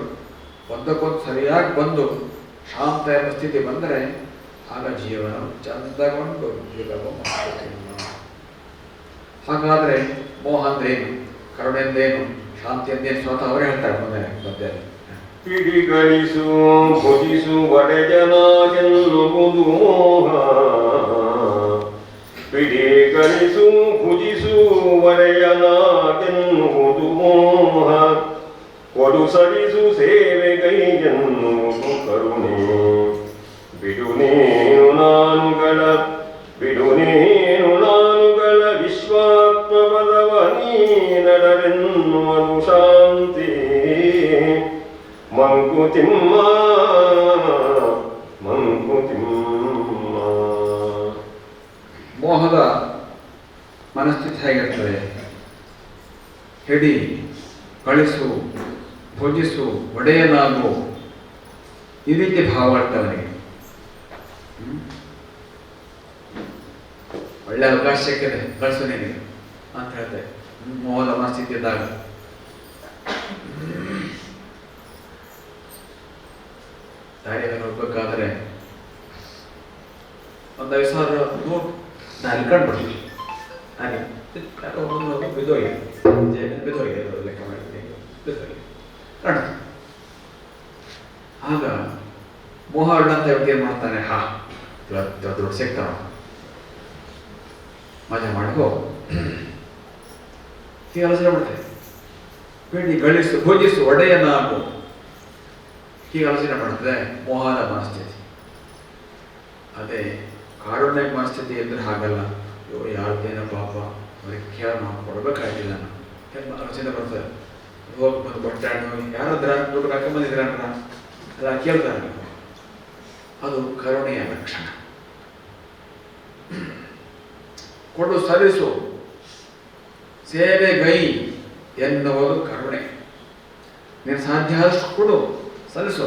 ಒಂದಕ್ಕೊಂದು ಸರಿಯಾಗಿ ಬಂದು ಶಾಂತ ಎಂಬ ಸ್ಥಿತಿ ಬಂದರೆ ಆಗ ಜೀವನ ಚಂದಗೊಂಡು ಹಾಗಾದರೆ ಮೋಹ ಅಂದ್ರೇನು, ಕರುಣೆ ಅಂದ್ರೇನು, ಶಾಂತಿ ಅಂದೇನು ಸ್ವತಃ ಅವರೇ ಹೇಳ್ತಾರೆ ಮುಂದೆ ಮಧ್ಯದಲ್ಲಿ. ಪಿಡಿಗಳಿಸು ಭುಜಿಸು ಒಡೆಜನಾಗೆನ್ನುವುದು ಮೋಹ, ಪಿಡಿಗಳಿಸು ಭುಜಿಸು ಒಡೆಯನಾಗೆನ್ನುವುದು ಮೋಹ, ಕೊಡು ಸರಿಸು ಸೇವೆಗೈಗೆನ್ನುವುದು ಕರುಣೆ, ಬಿಡು ನೀನು ನಾನುಗಳ ವಿಶ್ವಾತ್ಮ ಪದವ ನೀನಡರೆನ್ನುವುದು ಶಾಂತಿ. ಮಂಕುತಿಮ್ಮ ಮೋಹದ ಮನಸ್ಥಿತಿ ಹೇಗಿರ್ತದೆ? ಹಿಡಿ, ಕಳಿಸು, ಭುಜಿಸು, ಒಡೆಯನಾಗು, ಈ ರೀತಿ ಭಾವ ಇರ್ತವನಿಗೆ. ಒಳ್ಳೆ ಅವಕಾಶ ಸಿಕ್ಕಿದೆ, ಕಳಿಸು ನಿನಗೆ ಅಂತ ಹೇಳ್ತಾರೆ ಮೋಹದ ಮನಸ್ಥಿತಿ ಇದ್ದಾಗ. ದಾರಿಯಲ್ಲಿ ಹೋಗ್ಬೇಕಾದ್ರೆ ಒಂದು 5,000 ನೋಟ್ ದಾರಿ ಕಂಡುಬಿಡ್ತೀವಿ. ಹಾಗೆ ಬಿದ್ದೋಗಿದೆ ಲೆಕ್ಕ ಮಾಡಿದ್ದೆ, ಬಿದ್ದೋಗಿದೆ ಕಾಣ್ತು. ಆಗ ಮೋಹ ಅಂತ ವ್ಯಕ್ತಿ ಏನು ಮಾಡ್ತಾನೆ, ಇವತ್ತು ದುಡ್ಡು ಸಿಗ್ತಾವ, ಮಜಾ ಮಾಡ್ಕೋ, ಈಗ ಆಲೋಚನೆ ಮಾಡ್ತೇವೆ. ಪಿಡಿ ಗಳಿಸು ಭೋಜಿಸು ಒಡೆಯನಾಗು, ಹೀಗೆ ಆಲೋಚನೆ ಮಾಡ್ತದೆ ಮೋಹದ ಮನಸ್ಥಿತಿ. ಅದೇ ಕಾರುಣ್ಯ ಮನಸ್ಥಿತಿ ಇದ್ರೆ ಹಾಗಲ್ಲ. ಯಾರ್ದೇನೋ ಪಾಪ ಅವ್ರಿಗೆ ಕೇರ್ ನಾವು ಕೊಡ್ಬೇಕಾಗಿಲ್ಲ, ಆಲೋಚನೆ ಬರ್ತದೆ. ಹೋಗಿ ಬಂದು ಬಸ್ ಸ್ಟ್ಯಾಂಡ್ ಹೋಗಿ ಯಾರಾದ್ರ ದುಡ್ಡು ಹಾಕೊಂಬಂದಿದ್ರನ್ರ ಎಲ್ಲ ಕೇಳ್ತಾರೆ. ಅದು ಕರುಣೆಯ ಲಕ್ಷಣ. ಕೊಡು ಸರಿಸು ಸೇವೆಗೈ ಎನ್ನುವುದು ಕರುಣೆ. ನೀನು ಸಾಧ್ಯ ಆದಷ್ಟು ಕೊಡು, ಸಲ್ಲಿಸು,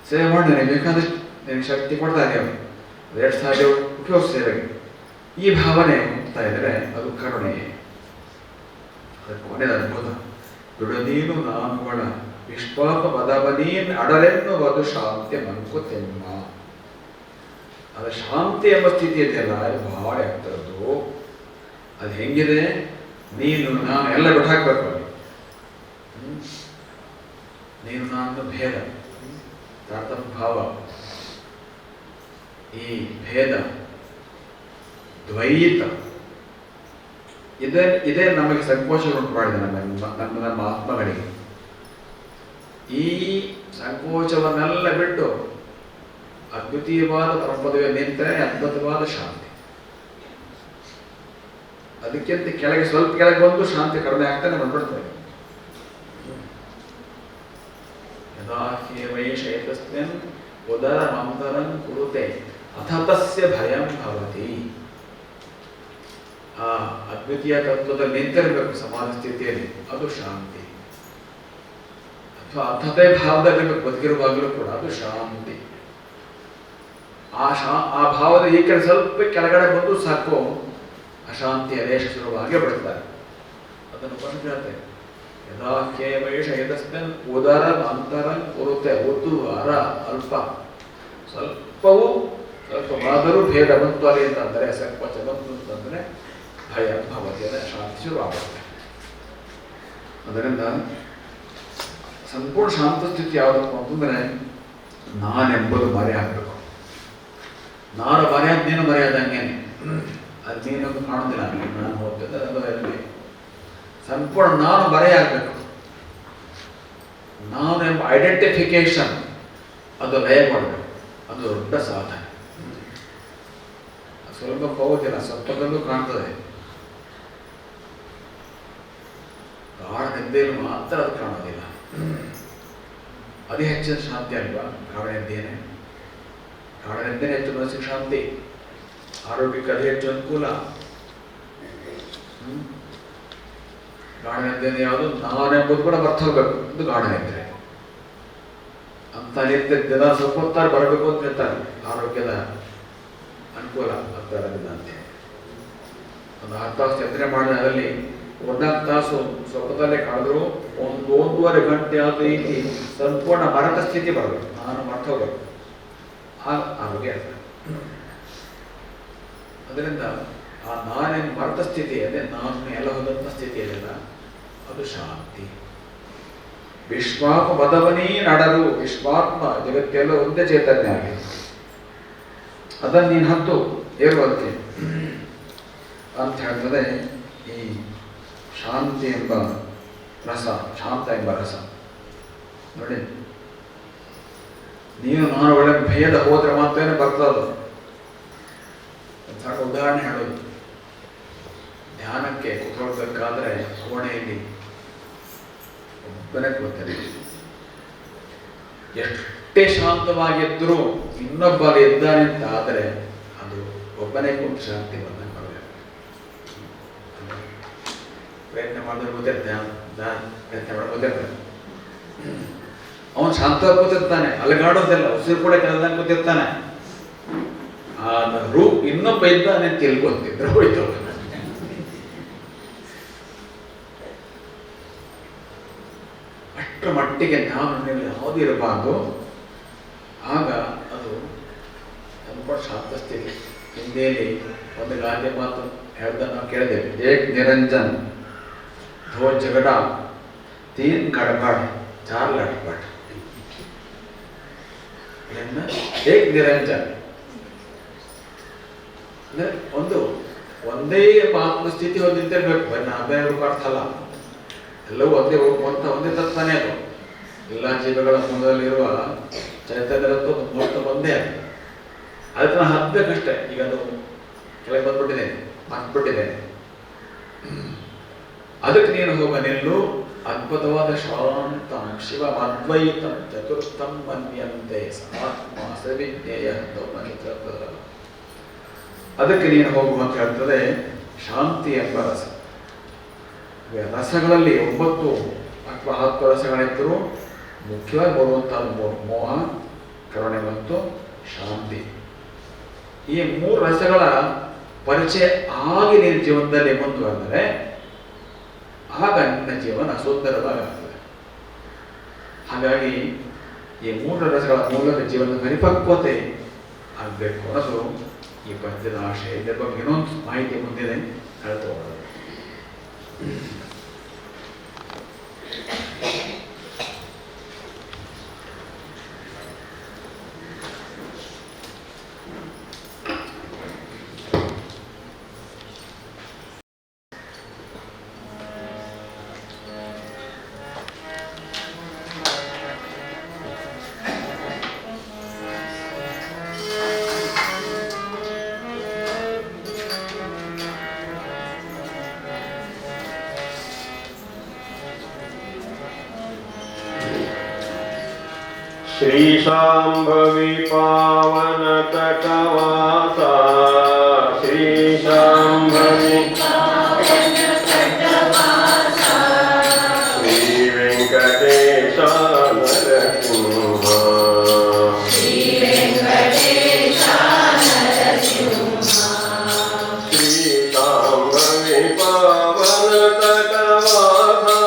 ಸೇವೆ ಮಾಡಿ. ನನಗೆ ಬೇಕಾದಷ್ಟು ನಿನಗೆ ಶಕ್ತಿ ಕೊಡ್ತಾರೆ ಅವರು, ಎಷ್ಟು ಸಾಧ್ಯ ಉಪಯೋಗ ಸೇವೆಗೆ. ಈ ಭಾವನೆ ಹೋಗ್ತಾ ಇದ್ರೆ ಅದು ಕರುಣೆ. ಅದಕ್ಕೆ ಕೊನೆಯ ಅದ್ಭುತ. ಬಿಡು ನೀನು ನಾನುಗಳ ವಿಶ್ವಾಪ ಪದವನೀನ್ ಅಡಲೆನ್ನುವುದು ಶಾಂತಿ ಮಂಕುತಿಮ್ಮ. ಅದು ಶಾಂತಿ ಎಂಬ ಸ್ಥಿತಿ ಇದೆಯಲ್ಲ, ಅದು ಭಾಳ ಆಗ್ತದ್ದು. ಅದು ಹೆಂಗಿದೆ? ನೀನು ನಾನು ಎಲ್ಲ ಬಿಟ್ಟು ಹಾಕ್ಬೇಕು ಅಲ್ಲಿ. ನೀನು ನಾನು ಭೇದ, ತಾರತಮ್ಯ ಭಾವ, ಈ ಭೇದ ದ್ವೈತ ಇದೇ ನಮಗೆ ಸಂಕೋಚ ಉಂಟು ಮಾಡಿದೆ ನಮ್ಮ ಆತ್ಮಗಳಿಗೆ. ಈ ಸಂಕೋಚವನ್ನೆಲ್ಲ ಬಿಟ್ಟು ಅದ್ವಿತೀಯವಾದ ಪರಮಪದವಿ ನಿಂತರೆ ಅದ್ಭುತವಾದ ಶಾಂತಿ. ಅದಕ್ಕಿಂತ ಕೆಳಗೆ ಸ್ವಲ್ಪ ಕೆಳಗೆ ಬಂದು ಶಾಂತಿ ಕಡಿಮೆ ಆಗ್ತಾನೆ ಬಂದ್ಬಿಡ್ತದೆ. ಯದಾಹ್ಯೇವೈಷೇತಸ್ಮಿನ್ ಉದರಮಂತರಂ ಕುರುತೆ ಅಥತಸ್ಯ ಭಯಂ ಭವತಿ. ಆ ಅದ್ವಿತೀಯ ತತ್ವದಲ್ಲಿ ನಿಂತಿರಬೇಕು ಸಮಾನ ಸ್ಥಿತಿಯಲ್ಲಿ, ಅದು ಶಾಂತಿ. ಅಥವಾ ಅಥತೆ ಭಾವದಲ್ಲಿರ್ಬೇಕು ಬದುಕಿರುವಾಗಲೂ ಕೂಡ, ಅದು ಶಾಂತಿ. ಆ ಭಾವದ ಈ ಕಡೆ ಸ್ವಲ್ಪ ಕೆಳಗಡೆ ಬಂದು ಸಾಕು ಅಶಾಂತಿಯ ರೇಷ ಶುರುವಾಗೇ ಬಿಡ್ತಾರೆ. ಅದನ್ನು ಬಂದು ಹೇಳ್ತೇವೆ. ಯದಾಹ್ಯೇವೈಷ ಯತಸ್ಮಿನ್ ಉದರ ಅಂತರಂ ಕುರುತೆ. ಉದ್ದು ಅರ ಅಲ್ಪ, ಸ್ವಲ್ಪವಾದರೂ ಭೇದ ಬಂತು ಅಲ್ಲಿ ಅಂತಂದರೆ, ಸಂಕೋಚ ಬಂತು ಅಂತಂದರೆ ಭಯ ಭವತಿ, ಶಾಂತಿ ಶುರುವಾಗುತ್ತೆ. ಅದರಿಂದ ಸಂಪೂರ್ಣ ಶಾಂತ ಸ್ಥಿತಿ ಯಾವುದಪ್ಪ ಅಂತಂದರೆ ನಾನೆಂಬುದು ಮರೆ ಆಗಬೇಕು. ನಾನು ಮರೆಯೋದು ನೀನು ಮರೆಯೋದಂಗೇನೆ. ಅದು ನೀನೊಂದು ಕಾಣೋದಿಲ್ಲ, ನಾನು ಹೋಗ್ತದೆ ಅದರಲ್ಲಿ ಸಂಪೂರ್ಣ ನಾನು ಮರೆಯಾಗಬೇಕು. ನಾನು ಎಂಬ ಐಡೆಂಟಿಫಿಕೇಶನ್ ಅದು ಲಯ ಮಾಡಬೇಕು. ಅದು ದೊಡ್ಡ ಸಾಧನೆ. ಸ್ವಲ್ಪ ಹೋಗೋದಿಲ್ಲ, ಸ್ವಲ್ಪದಲ್ಲೂ ಕಾಣ್ತದೆ. ಗಾಢ ನಿದ್ದೆಯಲ್ಲಿ ಮಾತ್ರ ಅದು ಕಾಣೋದಿಲ್ಲ. ಅದೇ ಹೆಚ್ಚಿನ ಶಾಂತಿ ಅಲ್ವಾ ಗಾಢ ನಿದ್ದೇನೆ. ಗಾಢ ನಿದ್ದೇನೆ ಹೆಚ್ಚು ಮನಸ್ಸಿಗೆ ಶಾಂತಿ, ಆರೋಗ್ಯಕ್ಕೆ ಅದೇ ಹೆಚ್ಚು ಅನುಕೂಲ. ಗಾಢ ನಿದ್ದೇನೆ ಯಾವುದು? ನಾನೆಂಬುದು ಕೂಡ ಬರ್ತಾ ಹೋಗ್ಬೇಕು. ಇದು ಗಾಢ ನಿದ್ರೆ ಅಂತ ನಿದ್ದೆ ದಿನ ಸ್ವಲ್ಪ ಹೊತ್ತಾರೆ ಬರಬೇಕು ಅಂತ ಹೇಳ್ತಾರೆ. ಆರೋಗ್ಯದ ಅನುಕೂಲ ಆಗ್ತಾರದಿಲ್ಲ ಅಂತ ಒಂದು 10 ತಾಸು ನಿದ್ರೆ ಮಾಡಿದ್ರೆ ಅದರಲ್ಲಿ ಒಂದೊಂದು ತಾಸು ಸ್ವಲ್ಪದಲ್ಲೇ ಕಳೆದ್ರು ಒಂದೂವರೆ ಗಂಟೆ ಆದ ರೀತಿ ಸಂಪೂರ್ಣ ಮರಣ ಸ್ಥಿತಿ ಬರಬೇಕು, ನಾನು ಮರ್ತ ಹೋಗಬೇಕು, ಆರೋಗ್ಯ ಆಗ್ತದೆ. ಅದರಿಂದ ಆ ನಾನೇನು ಮರ್ತ ಸ್ಥಿತಿ ಅಂದರೆ ನಾನು ಎಲ್ಲ ಹೋದಂಥ ಸ್ಥಿತಿ ಇದೆಯಲ್ಲ ಅದು ಶಾಂತಿ. ವಿಶ್ವಾತ್ಮ ಬದವನೇ ನಡರು, ವಿಶ್ವಾತ್ಮ ಜಗತ್ತೆಲ್ಲ ಒಂದೇ ಚೈತನ್ಯ ಆಗಿದೆ. ಅದನ್ನು ನೀನು ಹತ್ತು ಏರುವಂತೆ ಅಂತ ಹೇಳ್ತದೆ ಈ ಶಾಂತಿ ಎಂಬ ರಸ, ಶಾಂತ ಎಂಬ ರಸ. ನೋಡಿ, ನೀನು ನಾನು ಒಳ್ಳೆ ಭಯದ ಹೋದ್ರೆ ಮಾತ್ರನೇ ಬರ್ತದದು. ಸಾಕು ಉದಾಹರಣೆ ಹೇಳೋದು, ಧ್ಯಾನಕ್ಕೆ ಕೂತ್ಕೊಳ್ಬೇಕಾದ್ರೆ ಕೋಣೆಯಲ್ಲಿ ಒಬ್ಬನೇ ಕೂರ್ತಾರೆ. ಎಷ್ಟೇ ಶಾಂತವಾಗಿದ್ದರೂ ಇನ್ನೊಬ್ಬ ಇದ್ದಾನೆ ಅಂತ ಆದರೆ ಅದು ಒಬ್ಬನೇ ಕೂತು ಶಾಂತಿ ಬಂದಂಗೆ ಬರಬೇಕು. ಪ್ರಯತ್ನ ಮಾಡಿದ್ರೆ ಗೊತ್ತಿರ್ತೆ, ಪ್ರಯತ್ನ ಮಾಡಿ ಗೊತ್ತಿರ್ತಾನೆ. ಅವನು ಶಾಂತವಾಗಿ ಕೂತಿರ್ತಾನೆ, ಅಲಗಾಡೋದಿಲ್ಲ, ಉಸಿರು ಕೂಡ ಕೆಳದಂಗೆ ಕೂತಿರ್ತಾನೆ. ಆದರೂ ಇನ್ನೊಬ್ಬ ಇದ್ದಾನೆ ಅಂತ ತಿಳ್ಕೊತಿದ್ರೆ ಹೋಯ್ತು. ಅಷ್ಟರ ಮಟ್ಟಿಗೆ ಜ್ಞಾನ ಯಾವುದು ಇರಬಾರ್ದು. ಆಗ ಅದು ಸಂಪೂರ್ಣ ಶಾಂತ ಸ್ಥಿತಿ. ಹಿಂದಿಯಲ್ಲಿ ಒಂದು ಗಾದೆ ಮಾತು ಹೇಳ್ದ ನಾವು ಕೇಳಿದ್ದೇವೆ, ಏಕ್ ನಿರಂಜನ್ ದೋ ಜಗಡ ತೀನ್ ಗಡಬಡ್ ಚಾರ್ ಲಡ್ಬಡ್. ಏಕ್ ನಿರಂಜನ್ ಅಂದ್ರೆ ಒಂದೇ ಆತ್ಮಸ್ಥಿತಿ ಹೊಂದಿದ್ದಿರ್ಬೇಕು. ಬೇರೆ ಅರ್ಥ ಅಲ್ಲ, ಎಲ್ಲವೂ ಒಂದೇ ತತ್ವನೇ ಅದು. ಎಲ್ಲ ಜೀವಗಳ ಮೂಲದಲ್ಲಿರುವ ಚೈತನ್ಯದತ್ತು ಒಂದೇ ಅದು. ಅದಕ್ಕೆ ನಾನು ಹತ್ಬೇಕಷ್ಟೇ. ಈಗ ಅದು ಕೆಳಗೆ ಬಂದ್ಬಿಟ್ಟಿದ್ದೇನೆ, ಹತ್ಬಿಟ್ಟಿದ್ದೇನೆ. ಅದಕ್ಕೆ ನೀನು ಹೋಗ ನಿಲ್ಲು. ಅದ್ಭುತವಾದ ಶಾಂತಂ ಶಿವಂ ಅದ್ವೈತಂ ಚತುರ್ಥಂ ಮನ್ಯಂತೆ ಸಮಾತ್ಮ ಸವಿಜ್ಞೇಯ. ಅದಕ್ಕೆ ನೀನು ಹೋಗು ಅಂತ ಹೇಳ್ತದೆ ಶಾಂತಿ ಎಂಬ ರಸ. ರಸಗಳಲ್ಲಿ 9 ಅಥವಾ 10 ರಸಗಳಿದ್ದರೂ ಮುಖ್ಯವಾಗಿ ಬರುವಂತಹ ಮೋಹ, ಕರುಣೆ ಮತ್ತು ಶಾಂತಿ. ಈ 3 ರಸಗಳ ಪರಿಚಯ ಆಗಿ ನಿನ್ನ ಜೀವನದಲ್ಲಿ ಮುಂದುವರೆದರೆ ಆಗ ನಿನ್ನ ಜೀವನ ಸುಂದರವಾಗುತ್ತದೆ. ಹಾಗಾಗಿ ಈ 3 ರಸಗಳ ಮೂಲಕ ಜೀವನದ ಪರಿಪಕ್ವತೆ ಆಗಬೇಕು ಅನ್ನೋದು ಈ ಪದ್ಯದ ಆಶಯ. ಇದರ ಬಗ್ಗೆ ಇನ್ನೊಂದು ಮಾಹಿತಿ ಮುಂದಿದೆ, ಹೇಳ್ತಾ ಹೋಗೋದು. श्रीशाम्भवी पावन तटवासा, श्रीशाम्भवी श्री वेंकटेश नरसिंह, श्रीशाम्भवी पावन तटवासा,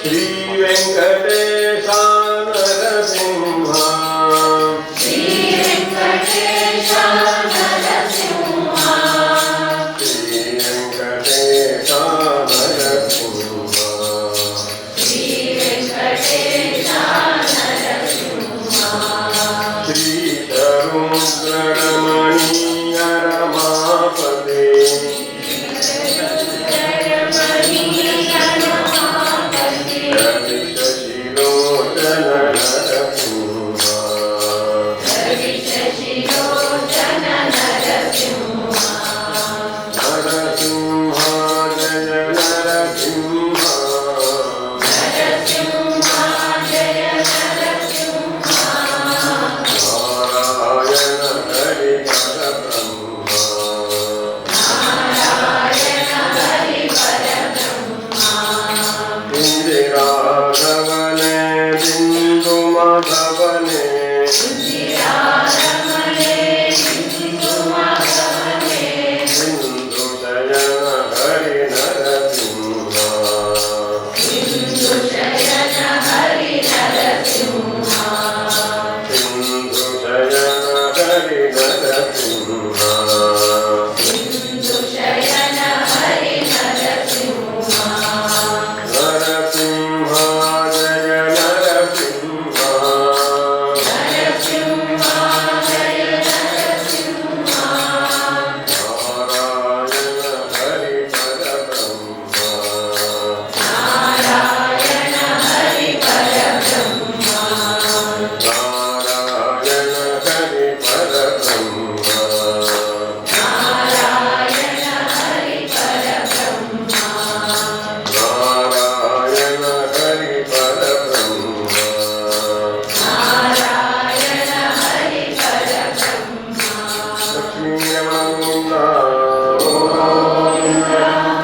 श्री वेंकटेश नरसिंह,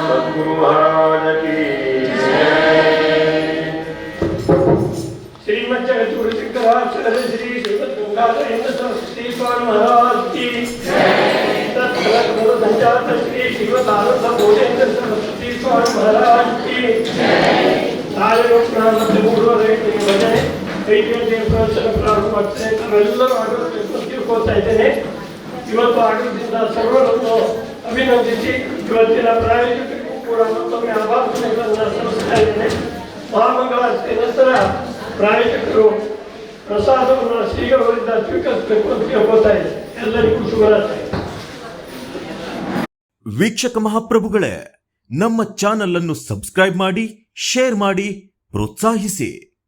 सद्गुरु महाराज की श्रीमद जगतगुरु शंकराचार्य श्री श्रीमद गंगाधरेंद्र सरस्वती स्वामी महाराज की संचार श्री श्रीमद आनंद बोधेंद्र सरस्वती स्वामी महाराज की मध्य पूर्व भजने ಪ್ರಾರಂಭ ತಾವೆಲ್ಲರೂ ಆಡಳಿತ ತಿಳ್ಕೊಳ್ತಾ ಇದ್ದೇನೆ. ಇವತ್ತು ಆಡಳಿತದಿಂದ ಸರ್ವರನ್ನು ಅಭಿನಂದಿಸಿ ಇವತ್ತಿನ ಪ್ರಾಯೋಜಕರಿಗೂ ಕೂಡ ಮತ್ತೊಮ್ಮೆ ಆಭಾರಗಳನ್ನು ಸಲ್ಲಿಸ್ತಾ ಇದ್ದೇನೆ. ಮಹಾಮಂಗಳಾರತಿ ನಂತರ ಪ್ರಾಯೋಜಕರು ಪ್ರಸಾದವನ್ನು ಶ್ರೀಗಳವರಿಂದ ಸ್ವೀಕರಿಸಬೇಕು ಅಂತ ಕೇಳ್ಕೊಳ್ತಾ ಇದ್ದೇನೆ. ಎಲ್ಲರಿಗೂ ಶುಭರಾತ್ರಿ. ವೀಕ್ಷಕ ಮಹಾಪ್ರಭುಗಳೇ, ನಮ್ಮ ಚಾನಲ್ ಅನ್ನು ಸಬ್ಸ್ಕ್ರೈಬ್ ಮಾಡಿ, ಶೇರ್ ಮಾಡಿ, ಪ್ರೋತ್ಸಾಹಿಸಿ.